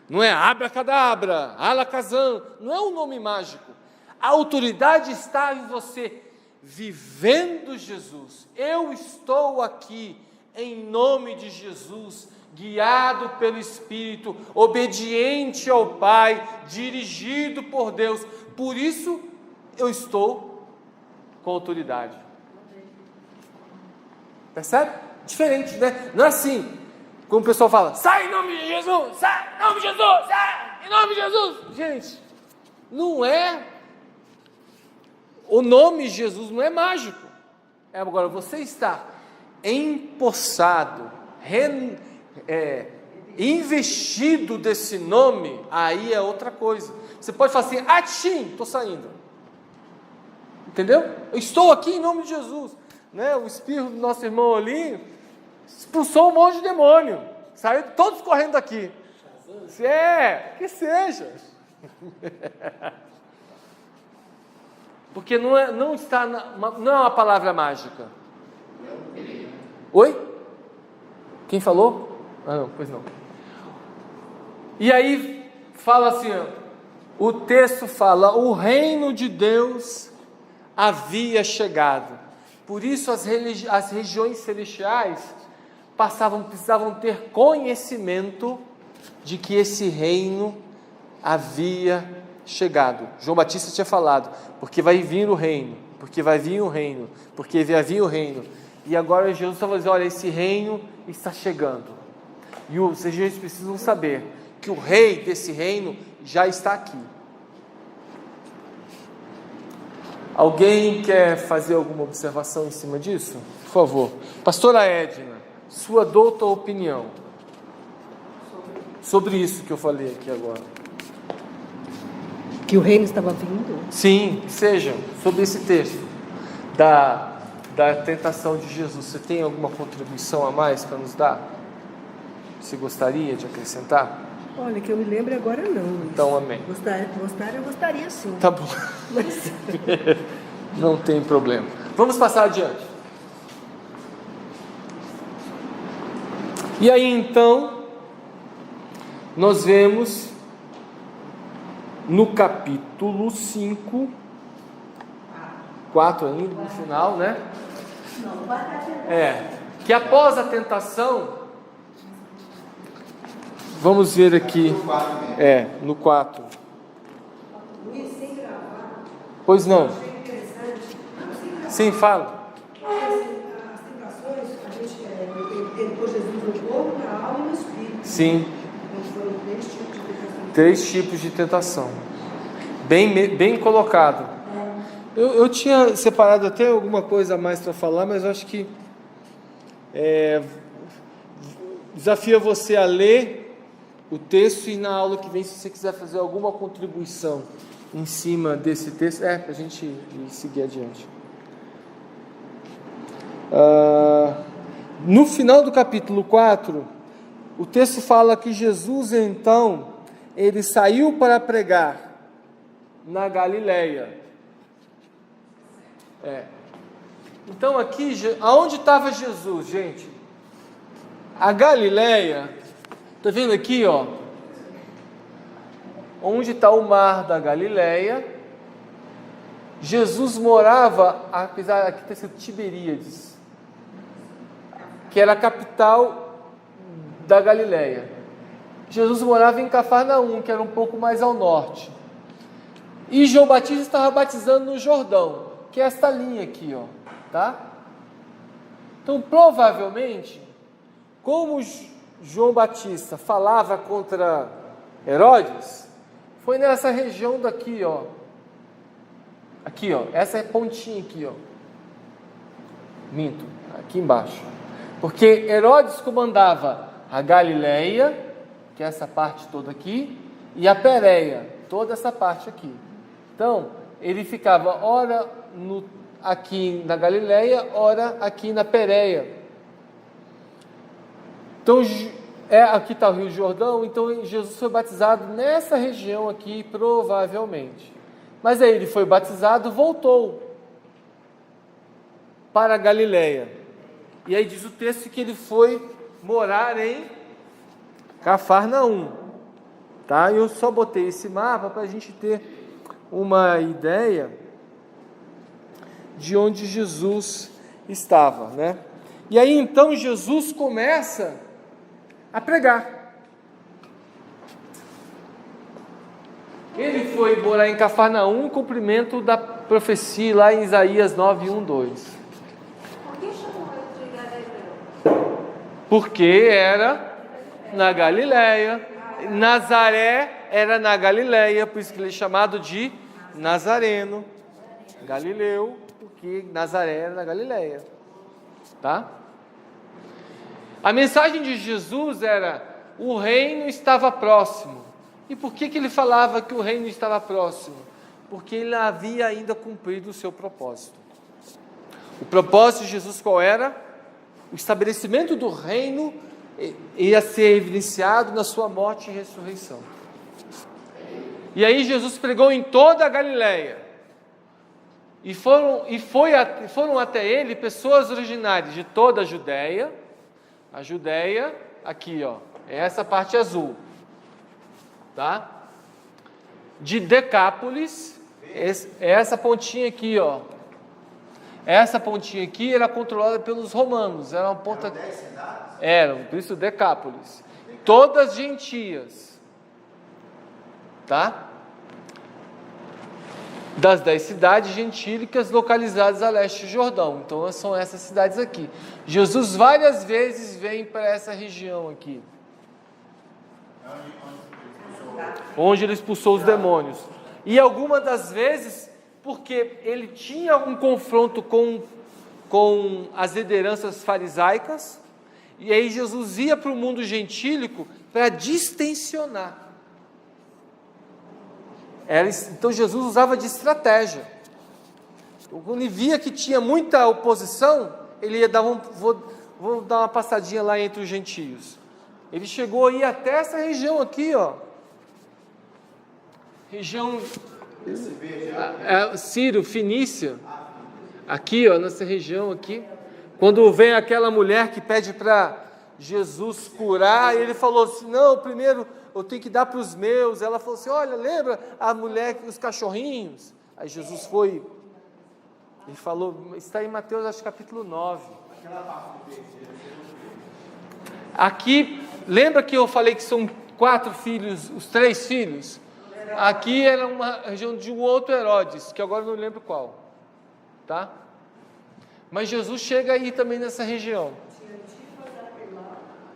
não é abracadabra, alakazam, não é um nome mágico. A autoridade está em você vivendo Jesus. Eu estou aqui em nome de Jesus, guiado pelo Espírito, obediente ao Pai, dirigido por Deus. Por isso eu estou com autoridade. Percebe? Diferente, né? Não é assim, como o pessoal fala: sai em nome de Jesus, sai em nome de Jesus, sai em nome de Jesus. Gente, não é, o nome Jesus não é mágico. Agora, você está empossado, investido desse nome, aí é outra coisa. Você pode falar assim: atchim, estou saindo. Entendeu? Eu estou aqui em nome de Jesus. O espírito do nosso irmão ali expulsou um monte de demônio, saíram todos correndo daqui. Que seja. Porque não é uma palavra mágica. Oi? Quem falou? Não, pois não. E aí fala assim, o texto fala: o reino de Deus havia chegado. Por isso as regiões celestiais precisavam ter conhecimento de que esse reino havia chegado. João Batista tinha falado: porque vai vir o reino, porque vai vir o reino, porque vai vir o reino. E agora Jesus estava dizendo: olha, esse reino está chegando. E os regiões precisam saber que o rei desse reino já está aqui. Alguém quer fazer alguma observação em cima disso? Por favor. Pastora Edna, sua douta opinião sobre isso que eu falei aqui agora. Que o reino estava vindo? Sim, seja, sobre esse texto da tentação de Jesus. Você tem alguma contribuição a mais para nos dar? Você gostaria de acrescentar? Olha, que eu me lembre agora não. Então, amém. Eu gostaria sim. Tá bom. Mas... Não tem problema. Vamos passar adiante. E aí então, nós vemos no capítulo 5, 4 ainda, no final, né? Que após a tentação, vamos ver aqui, no 4. Pois não. Sim, fala. As tentações, a gente tentou Jesus no corpo, na alma e no espírito. Sim. Então foram 3 tipos de tentação. 3 tipos de tentação. Bem colocado. Eu tinha separado até alguma coisa a mais para falar, mas eu acho que Desafio você a ler o texto e na aula que vem, se você quiser fazer alguma contribuição em cima desse texto, para a gente seguir adiante. No final do capítulo 4, o texto fala que Jesus, então, ele saiu para pregar na Galileia. Então aqui, aonde estava Jesus, gente? A Galileia, está vendo aqui, ó? Onde está o mar da Galileia? Jesus morava, apesar aqui está escrito Tiberíades, que era a capital da Galileia. Jesus morava em Cafarnaum, que era um pouco mais ao norte. E João Batista estava batizando no Jordão, que é esta linha aqui, ó, tá? Então, provavelmente, como João Batista falava contra Herodes, foi nessa região daqui, ó. Aqui, ó, essa pontinha aqui, ó. Minto, aqui embaixo. Porque Herodes comandava a Galileia, que é essa parte toda aqui, e a Pérea, toda essa parte aqui. Então, ele ficava ora aqui na Galileia, ora aqui na Pérea. Então, aqui está o Rio Jordão, então Jesus foi batizado nessa região aqui, provavelmente. Mas aí ele foi batizado, voltou para a Galileia. E aí diz o texto que ele foi morar em Cafarnaum. Tá? Eu só botei esse mapa para a gente ter uma ideia de onde Jesus estava, né? E aí então Jesus começa a pregar. Ele foi morar em Cafarnaum em cumprimento da profecia lá em Isaías 9, 1, 2. Por que chamou ele de Galileu? Porque era na Galileia. Nazaré era na Galileia, por isso que ele é chamado de Nazareno. Galileu, porque Nazaré era na Galileia. Tá? A mensagem de Jesus era: o reino estava próximo. E por que ele falava que o reino estava próximo? Porque ele havia ainda cumprido o seu propósito. O propósito de Jesus qual era? O estabelecimento do reino ia ser evidenciado na sua morte e ressurreição. E aí Jesus pregou em toda a Galileia. E foram até ele pessoas originárias de toda a Judéia. A Judéia, aqui, ó, é essa parte azul. Tá? De Decápolis, essa pontinha aqui, ó. Essa pontinha aqui era controlada pelos romanos. Era uma ponta. Eram, por isso Decápolis. Todas gentias. Tá? Das 10 cidades gentílicas localizadas a leste do Jordão. Então são essas cidades aqui. Jesus várias vezes vem para essa região aqui, onde ele expulsou os demônios. E algumas das vezes, porque ele tinha um confronto com as lideranças farisaicas, e aí Jesus ia para o mundo gentílico para distensionar. Então Jesus usava de estratégia. Quando ele via que tinha muita oposição, ele ia dar vou dar uma passadinha lá entre os gentios. Ele chegou a ir até essa região aqui, ó. Região Sírio, Fenícia. Aqui, ó, nessa região aqui. Quando vem aquela mulher que pede para Jesus curar, ele falou assim: não, primeiro eu tenho que dar para os meus. Ela falou assim: olha, lembra a mulher, os cachorrinhos? Aí Jesus foi, ele falou, está em Mateus, acho, capítulo 9. Aqui, lembra que eu falei que são 4 filhos, os 3 filhos? Aqui era uma região de um outro Herodes, que agora eu não lembro qual. Tá? Mas Jesus chega aí também nessa região.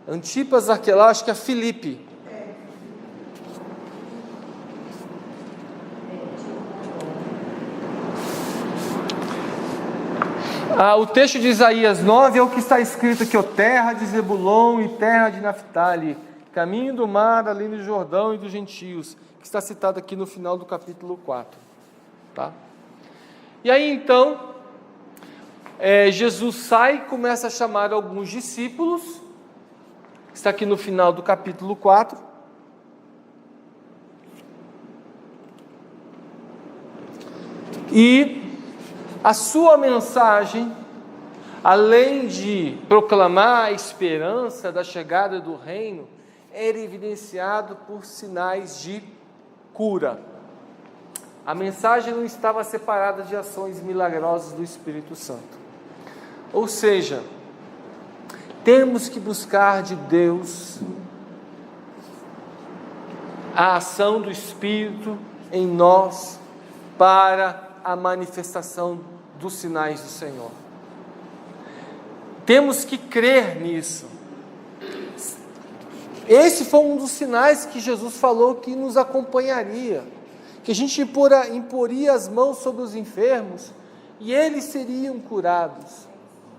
Antipas, Arquelau, acho que é Filipe. O texto de Isaías 9 é o que está escrito aqui, ó, terra de Zebulon e terra de Naftali, caminho do mar, além do Jordão e dos gentios, que está citado aqui no final do capítulo 4. Tá? E aí então, Jesus sai e começa a chamar alguns discípulos, está aqui no final do capítulo 4. E a sua mensagem, além de proclamar a esperança da chegada do reino, era evidenciado por sinais de cura. A mensagem não estava separada de ações milagrosas do Espírito Santo. Ou seja, temos que buscar de Deus a ação do Espírito em nós para a manifestação dos sinais do Senhor. Temos que crer nisso. Esse foi um dos sinais que Jesus falou que nos acompanharia, que a gente imporia as mãos sobre os enfermos e eles seriam curados.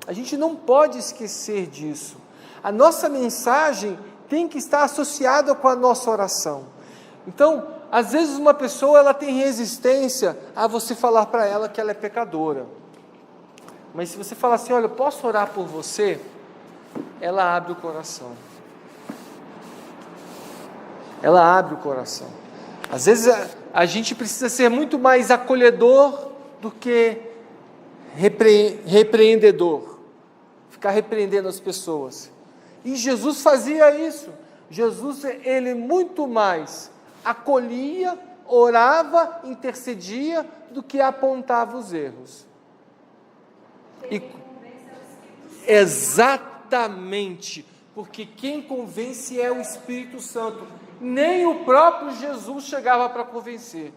A gente não pode esquecer disso. A nossa mensagem tem que estar associada com a nossa oração. Então, às vezes uma pessoa ela tem resistência a você falar para ela que ela é pecadora. Mas se você falar assim, olha, eu posso orar por você? Ela abre o coração. Ela abre o coração. Às vezes a gente precisa ser muito mais acolhedor do que repreendedor. Ficar repreendendo as pessoas. E Jesus fazia isso. Jesus, ele muito mais acolhia, orava, intercedia, do que apontava os erros. Exatamente, porque quem convence é o Espírito Santo. Nem o próprio Jesus chegava para convencer.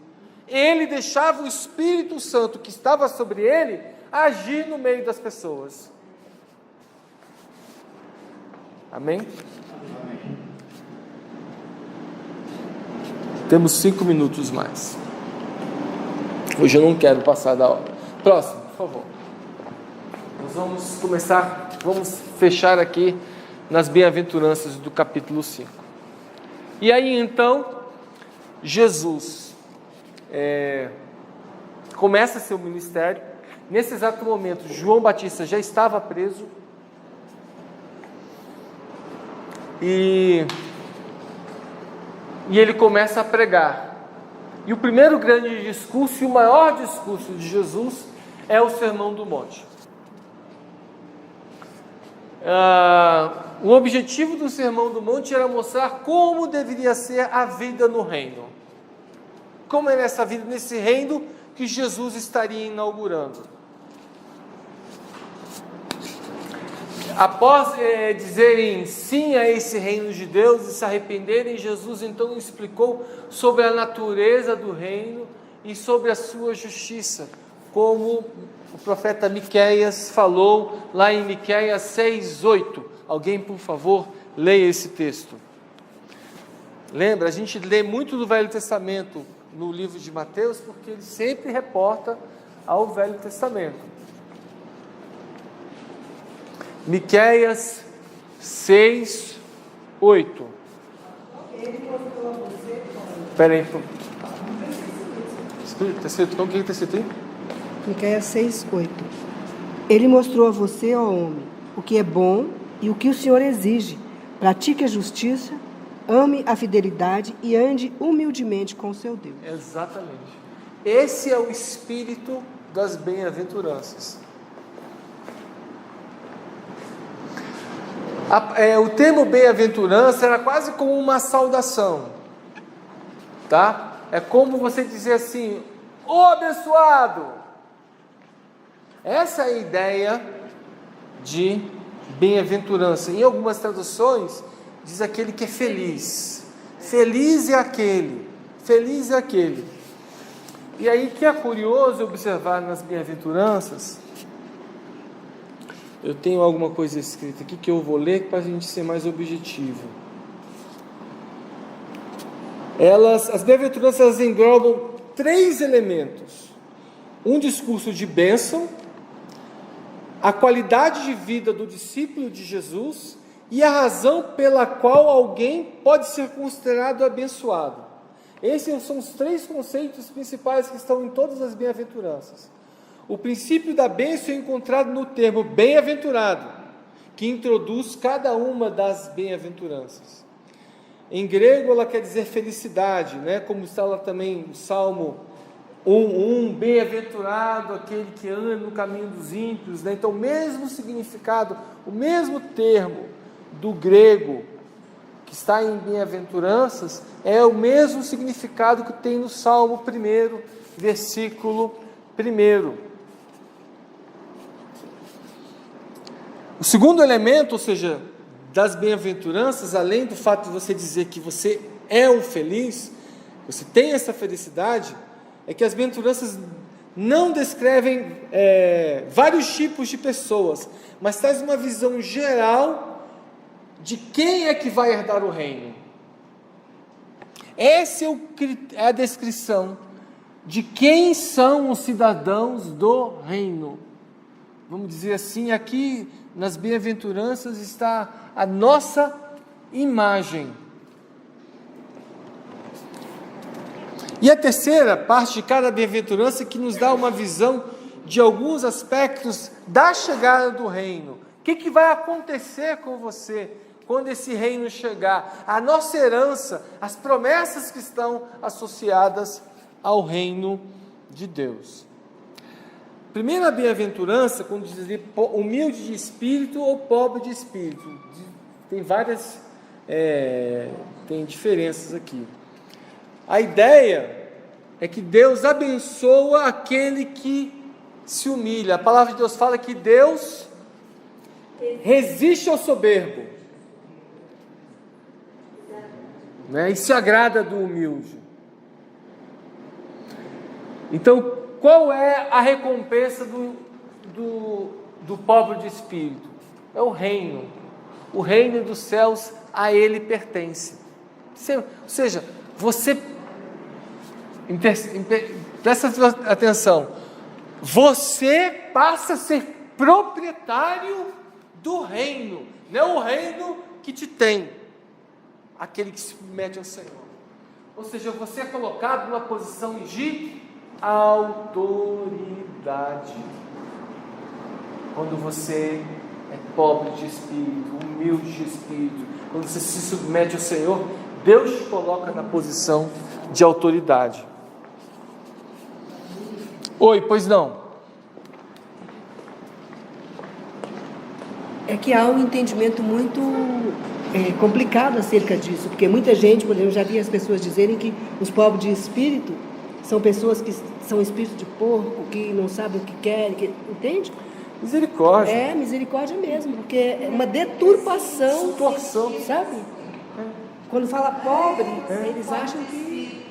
Ele deixava o Espírito Santo que estava sobre ele agir no meio das pessoas. Amém? Temos 5 minutos mais. Hoje eu não quero passar da hora. Próximo, por favor. Nós vamos fechar aqui nas bem-aventuranças do capítulo 5. E aí então, Jesus começa seu ministério. Nesse exato momento, João Batista já estava preso. E ele começa a pregar. E o primeiro grande discurso e o maior discurso de Jesus é o Sermão do Monte. O objetivo do Sermão do Monte era mostrar como deveria ser a vida no reino. Como é nessa vida, nesse reino que Jesus estaria inaugurando. Após dizerem sim a esse reino de Deus e se arrependerem, Jesus então explicou sobre a natureza do reino e sobre a sua justiça, como o profeta Miqueias falou lá em Miqueias 6:8. Alguém, por favor, leia esse texto. Lembra, a gente lê muito do Velho Testamento no livro de Mateus, porque ele sempre reporta ao Velho Testamento. Miqueias 6:8. Espera aí. Está escrito, o que está escrito aí? Miqueias 6:8. Ele mostrou a você, ó homem, o que é bom e o que o Senhor exige. Pratique a justiça, ame a fidelidade e ande humildemente com o seu Deus. Exatamente. Esse é o espírito das bem-aventuranças. O termo bem-aventurança era quase como uma saudação, tá? É como você dizer assim, ô abençoado. Essa é a ideia de bem-aventurança. Em algumas traduções, diz aquele que é feliz. Feliz é aquele. Feliz é aquele. E aí que é curioso observar nas bem-aventuranças. Eu tenho alguma coisa escrita aqui que eu vou ler para a gente ser mais objetivo. As bem-aventuranças englobam 3 elementos. Um discurso de bênção, a qualidade de vida do discípulo de Jesus e a razão pela qual alguém pode ser considerado abençoado. Esses são os 3 conceitos principais que estão em todas as bem-aventuranças. O princípio da bênção é encontrado no termo bem-aventurado, que introduz cada uma das bem-aventuranças. Em grego ela quer dizer felicidade, né? Como está lá também o Salmo 1:1, bem-aventurado aquele que anda no caminho dos ímpios, né? Então o mesmo significado, o mesmo termo do grego que está em bem-aventuranças é o mesmo significado que tem no Salmo 1, versículo 1. O segundo elemento, ou seja, das bem-aventuranças, além do fato de você dizer que você é um feliz, você tem essa felicidade, é que as bem-aventuranças não descrevem vários tipos de pessoas, mas traz uma visão geral de quem é que vai herdar o reino. Essa é a descrição de quem são os cidadãos do reino. Vamos dizer assim, aqui nas bem-aventuranças está a nossa imagem. E a terceira parte de cada bem-aventurança que nos dá uma visão de alguns aspectos da chegada do reino. O que vai acontecer com você quando esse reino chegar? A nossa herança, as promessas que estão associadas ao reino de Deus. Primeira bem-aventurança, quando diz ali, humilde de espírito ou pobre de espírito. Tem várias tem diferenças aqui. A ideia é que Deus abençoa aquele que se humilha. A palavra de Deus fala que Deus resiste ao soberbo, né? E se agrada do humilde. Então, qual é a recompensa do pobre de espírito? É o reino. O reino dos céus a ele pertence. Ou seja, você presta atenção, você passa a ser proprietário do reino, não o reino que te tem, aquele que se submete ao Senhor. Ou seja, você é colocado numa posição de autoridade quando você é pobre de espírito, humilde de espírito. Quando você se submete ao Senhor, Deus te coloca na posição de autoridade. Oi, pois não? É que há um entendimento muito complicado acerca disso, porque muita gente, eu já vi as pessoas dizerem que os pobres de espírito são pessoas que são espírito de porco, que não sabem o que querem, entende? Misericórdia. É, misericórdia mesmo, porque é uma deturpação, situação, sabe? Quando fala pobre, eles acham que...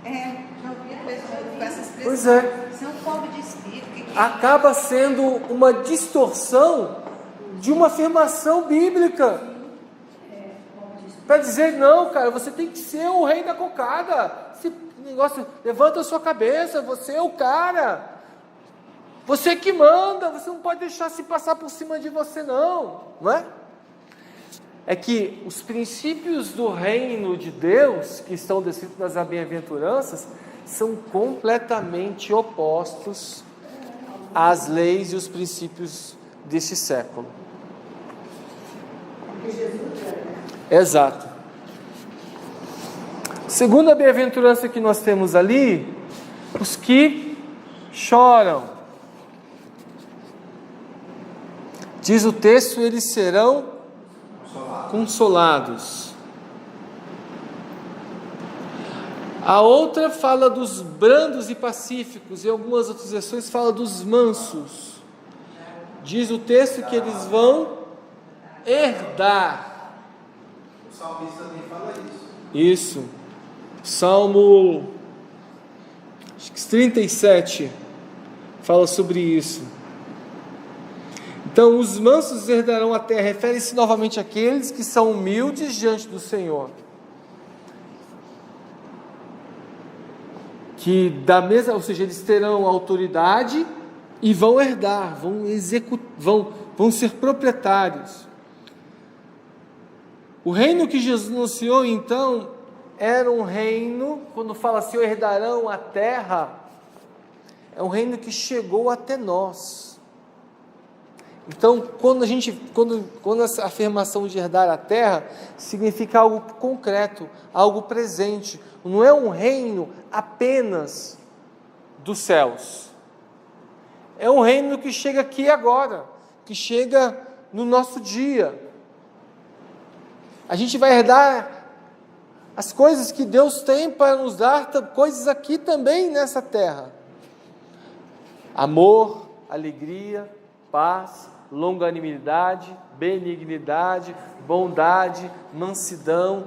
já ouvi pessoas com essa expressão. Pois é. São pobre de espírito. Acaba sendo uma distorção de uma afirmação bíblica. Para dizer, não, cara, você tem que ser o rei da cocada. Esse negócio, levanta a sua cabeça, você é o cara. Você que manda, você não pode deixar se passar por cima de você, não é? É que os princípios do reino de Deus, que estão descritos nas bem-aventuranças, são completamente opostos às leis e os princípios deste século. Exato. Segunda bem-aventurança que nós temos ali, os que choram. Diz o texto, eles serão consolados. A outra fala dos brandos e pacíficos, e algumas outras versões fala dos mansos. Diz o texto que eles vão herdar. O salmista também fala isso. Isso. Salmo 37 fala sobre isso. Então, os mansos herdarão a terra. Refere-se novamente àqueles que são humildes diante do Senhor. Que da mesma, ou seja, eles terão autoridade e vão herdar, vão ser proprietários. O reino que Jesus anunciou, então, era um reino, quando fala assim, herdarão a terra, é um reino que chegou até nós. Então, quando essa afirmação de herdar a terra, significa algo concreto, algo presente. Não é um reino apenas dos céus. É um reino que chega aqui agora, que chega no nosso dia. A gente vai herdar as coisas que Deus tem para nos dar, coisas aqui também nessa terra. Amor, alegria, paz, longanimidade, benignidade, bondade, mansidão,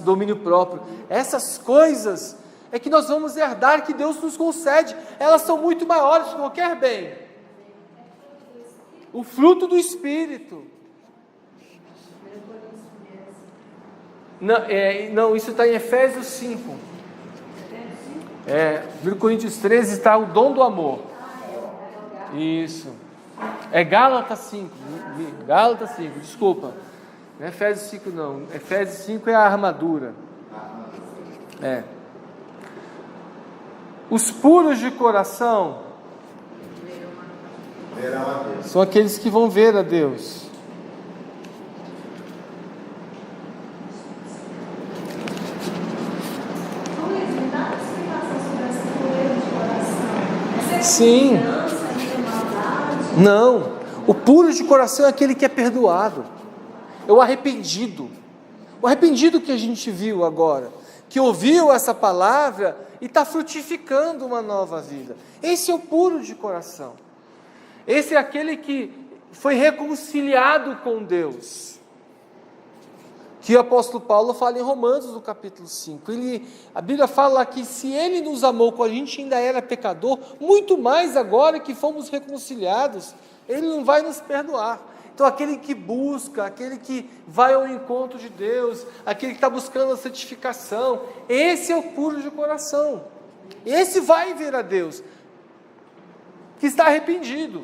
domínio próprio, essas coisas é que nós vamos herdar, que Deus nos concede. Elas são muito maiores que qualquer bem. O fruto do Espírito. Não, isso está em Efésios 5. 1 Coríntios 13 está o dom do amor. Isso. É Gálatas 5. Gálatas 5, desculpa. Não é Efésios 5 não. Efésios 5 é a armadura. Os puros de coração são aqueles que vão ver a Deus. Sim. Não. O puro de coração é aquele que é perdoado. É o arrependido. O arrependido que a gente viu agora, que ouviu essa palavra e está frutificando uma nova vida. Esse é o puro de coração. Esse é aquele que foi reconciliado com Deus. Que o apóstolo Paulo fala em Romanos, no capítulo 5. A Bíblia fala que se ele nos amou quando a gente ainda era pecador, muito mais agora que fomos reconciliados, ele não vai nos perdoar. Então aquele que busca, aquele que vai ao encontro de Deus, aquele que está buscando a santificação, esse é o puro de coração. Esse vai ver a Deus, que está arrependido.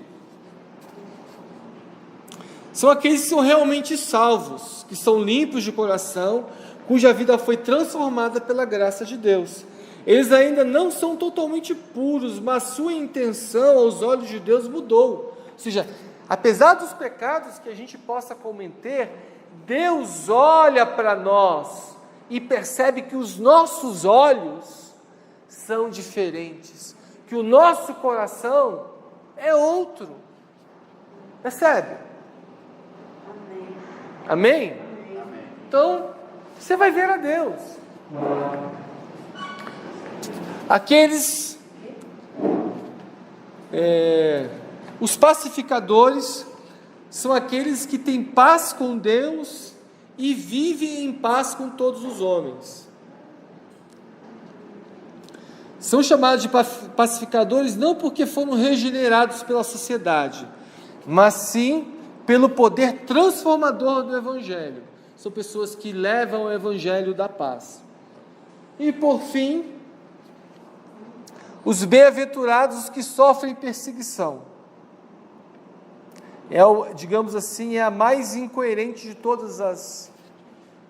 São aqueles que são realmente salvos, que são limpos de coração, cuja vida foi transformada pela graça de Deus. Eles ainda não são totalmente puros, mas sua intenção aos olhos de Deus mudou. Ou seja, apesar dos pecados que a gente possa cometer, Deus olha para nós e percebe que os nossos olhos são diferentes, que o nosso coração é outro. Percebe? Amém? Então, você vai ver a Deus. Aqueles, os pacificadores, são aqueles que têm paz com Deus e vivem em paz com todos os homens. São chamados de pacificadores não porque foram regenerados pela sociedade, mas sim pelo poder transformador do Evangelho. São pessoas que levam o Evangelho da paz. E por fim, os bem-aventurados que sofrem perseguição. Digamos assim, é a mais incoerente de todas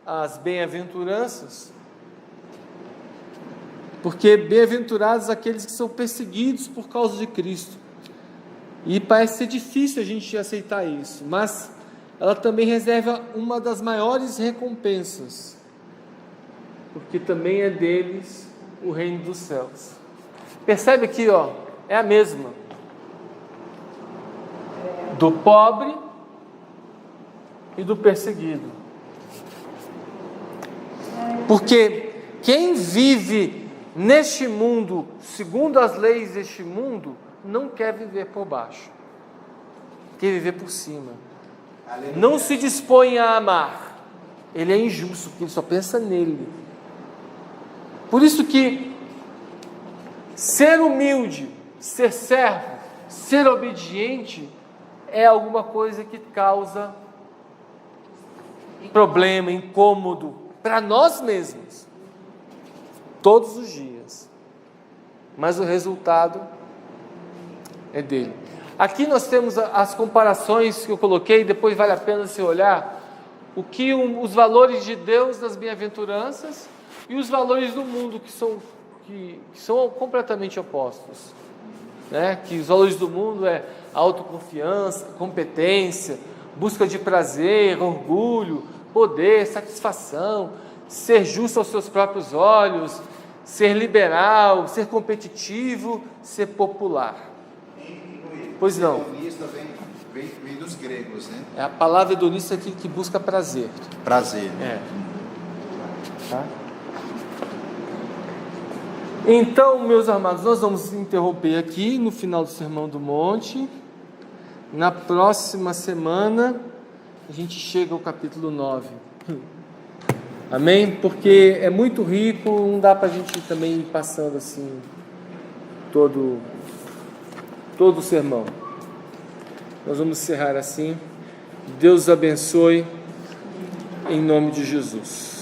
as bem-aventuranças, porque bem-aventurados aqueles que são perseguidos por causa de Cristo. E parece ser difícil a gente aceitar isso, mas ela também reserva uma das maiores recompensas, porque também é deles o reino dos céus. Percebe aqui, é a mesma. Do pobre e do perseguido. Porque quem vive neste mundo, segundo as leis deste mundo, não quer viver por baixo, quer viver por cima. Não se dispõe a amar. Ele é injusto, porque ele só pensa nele. Por isso que ser humilde, ser servo, ser obediente é alguma coisa que causa problema, incômodo para nós mesmos, todos os dias. Mas o resultado É dele. Aqui nós temos as comparações que eu coloquei, depois vale a pena você olhar os valores de Deus nas bem-aventuranças e os valores do mundo que são completamente opostos, né? Que os valores do mundo é autoconfiança, competência, busca de prazer, orgulho, poder, satisfação, ser justo aos seus próprios olhos, ser liberal, ser competitivo, ser popular. Pois não. Hedonista vem dos gregos, né? A palavra hedonista é aquele que busca prazer. Prazer. Tá? Então, meus amados, nós vamos interromper aqui no final do Sermão do Monte. Na próxima semana, a gente chega ao capítulo 9. Amém? Porque é muito rico, não dá para a gente também ir passando assim todo o sermão. Nós vamos encerrar assim. Deus abençoe, em nome de Jesus.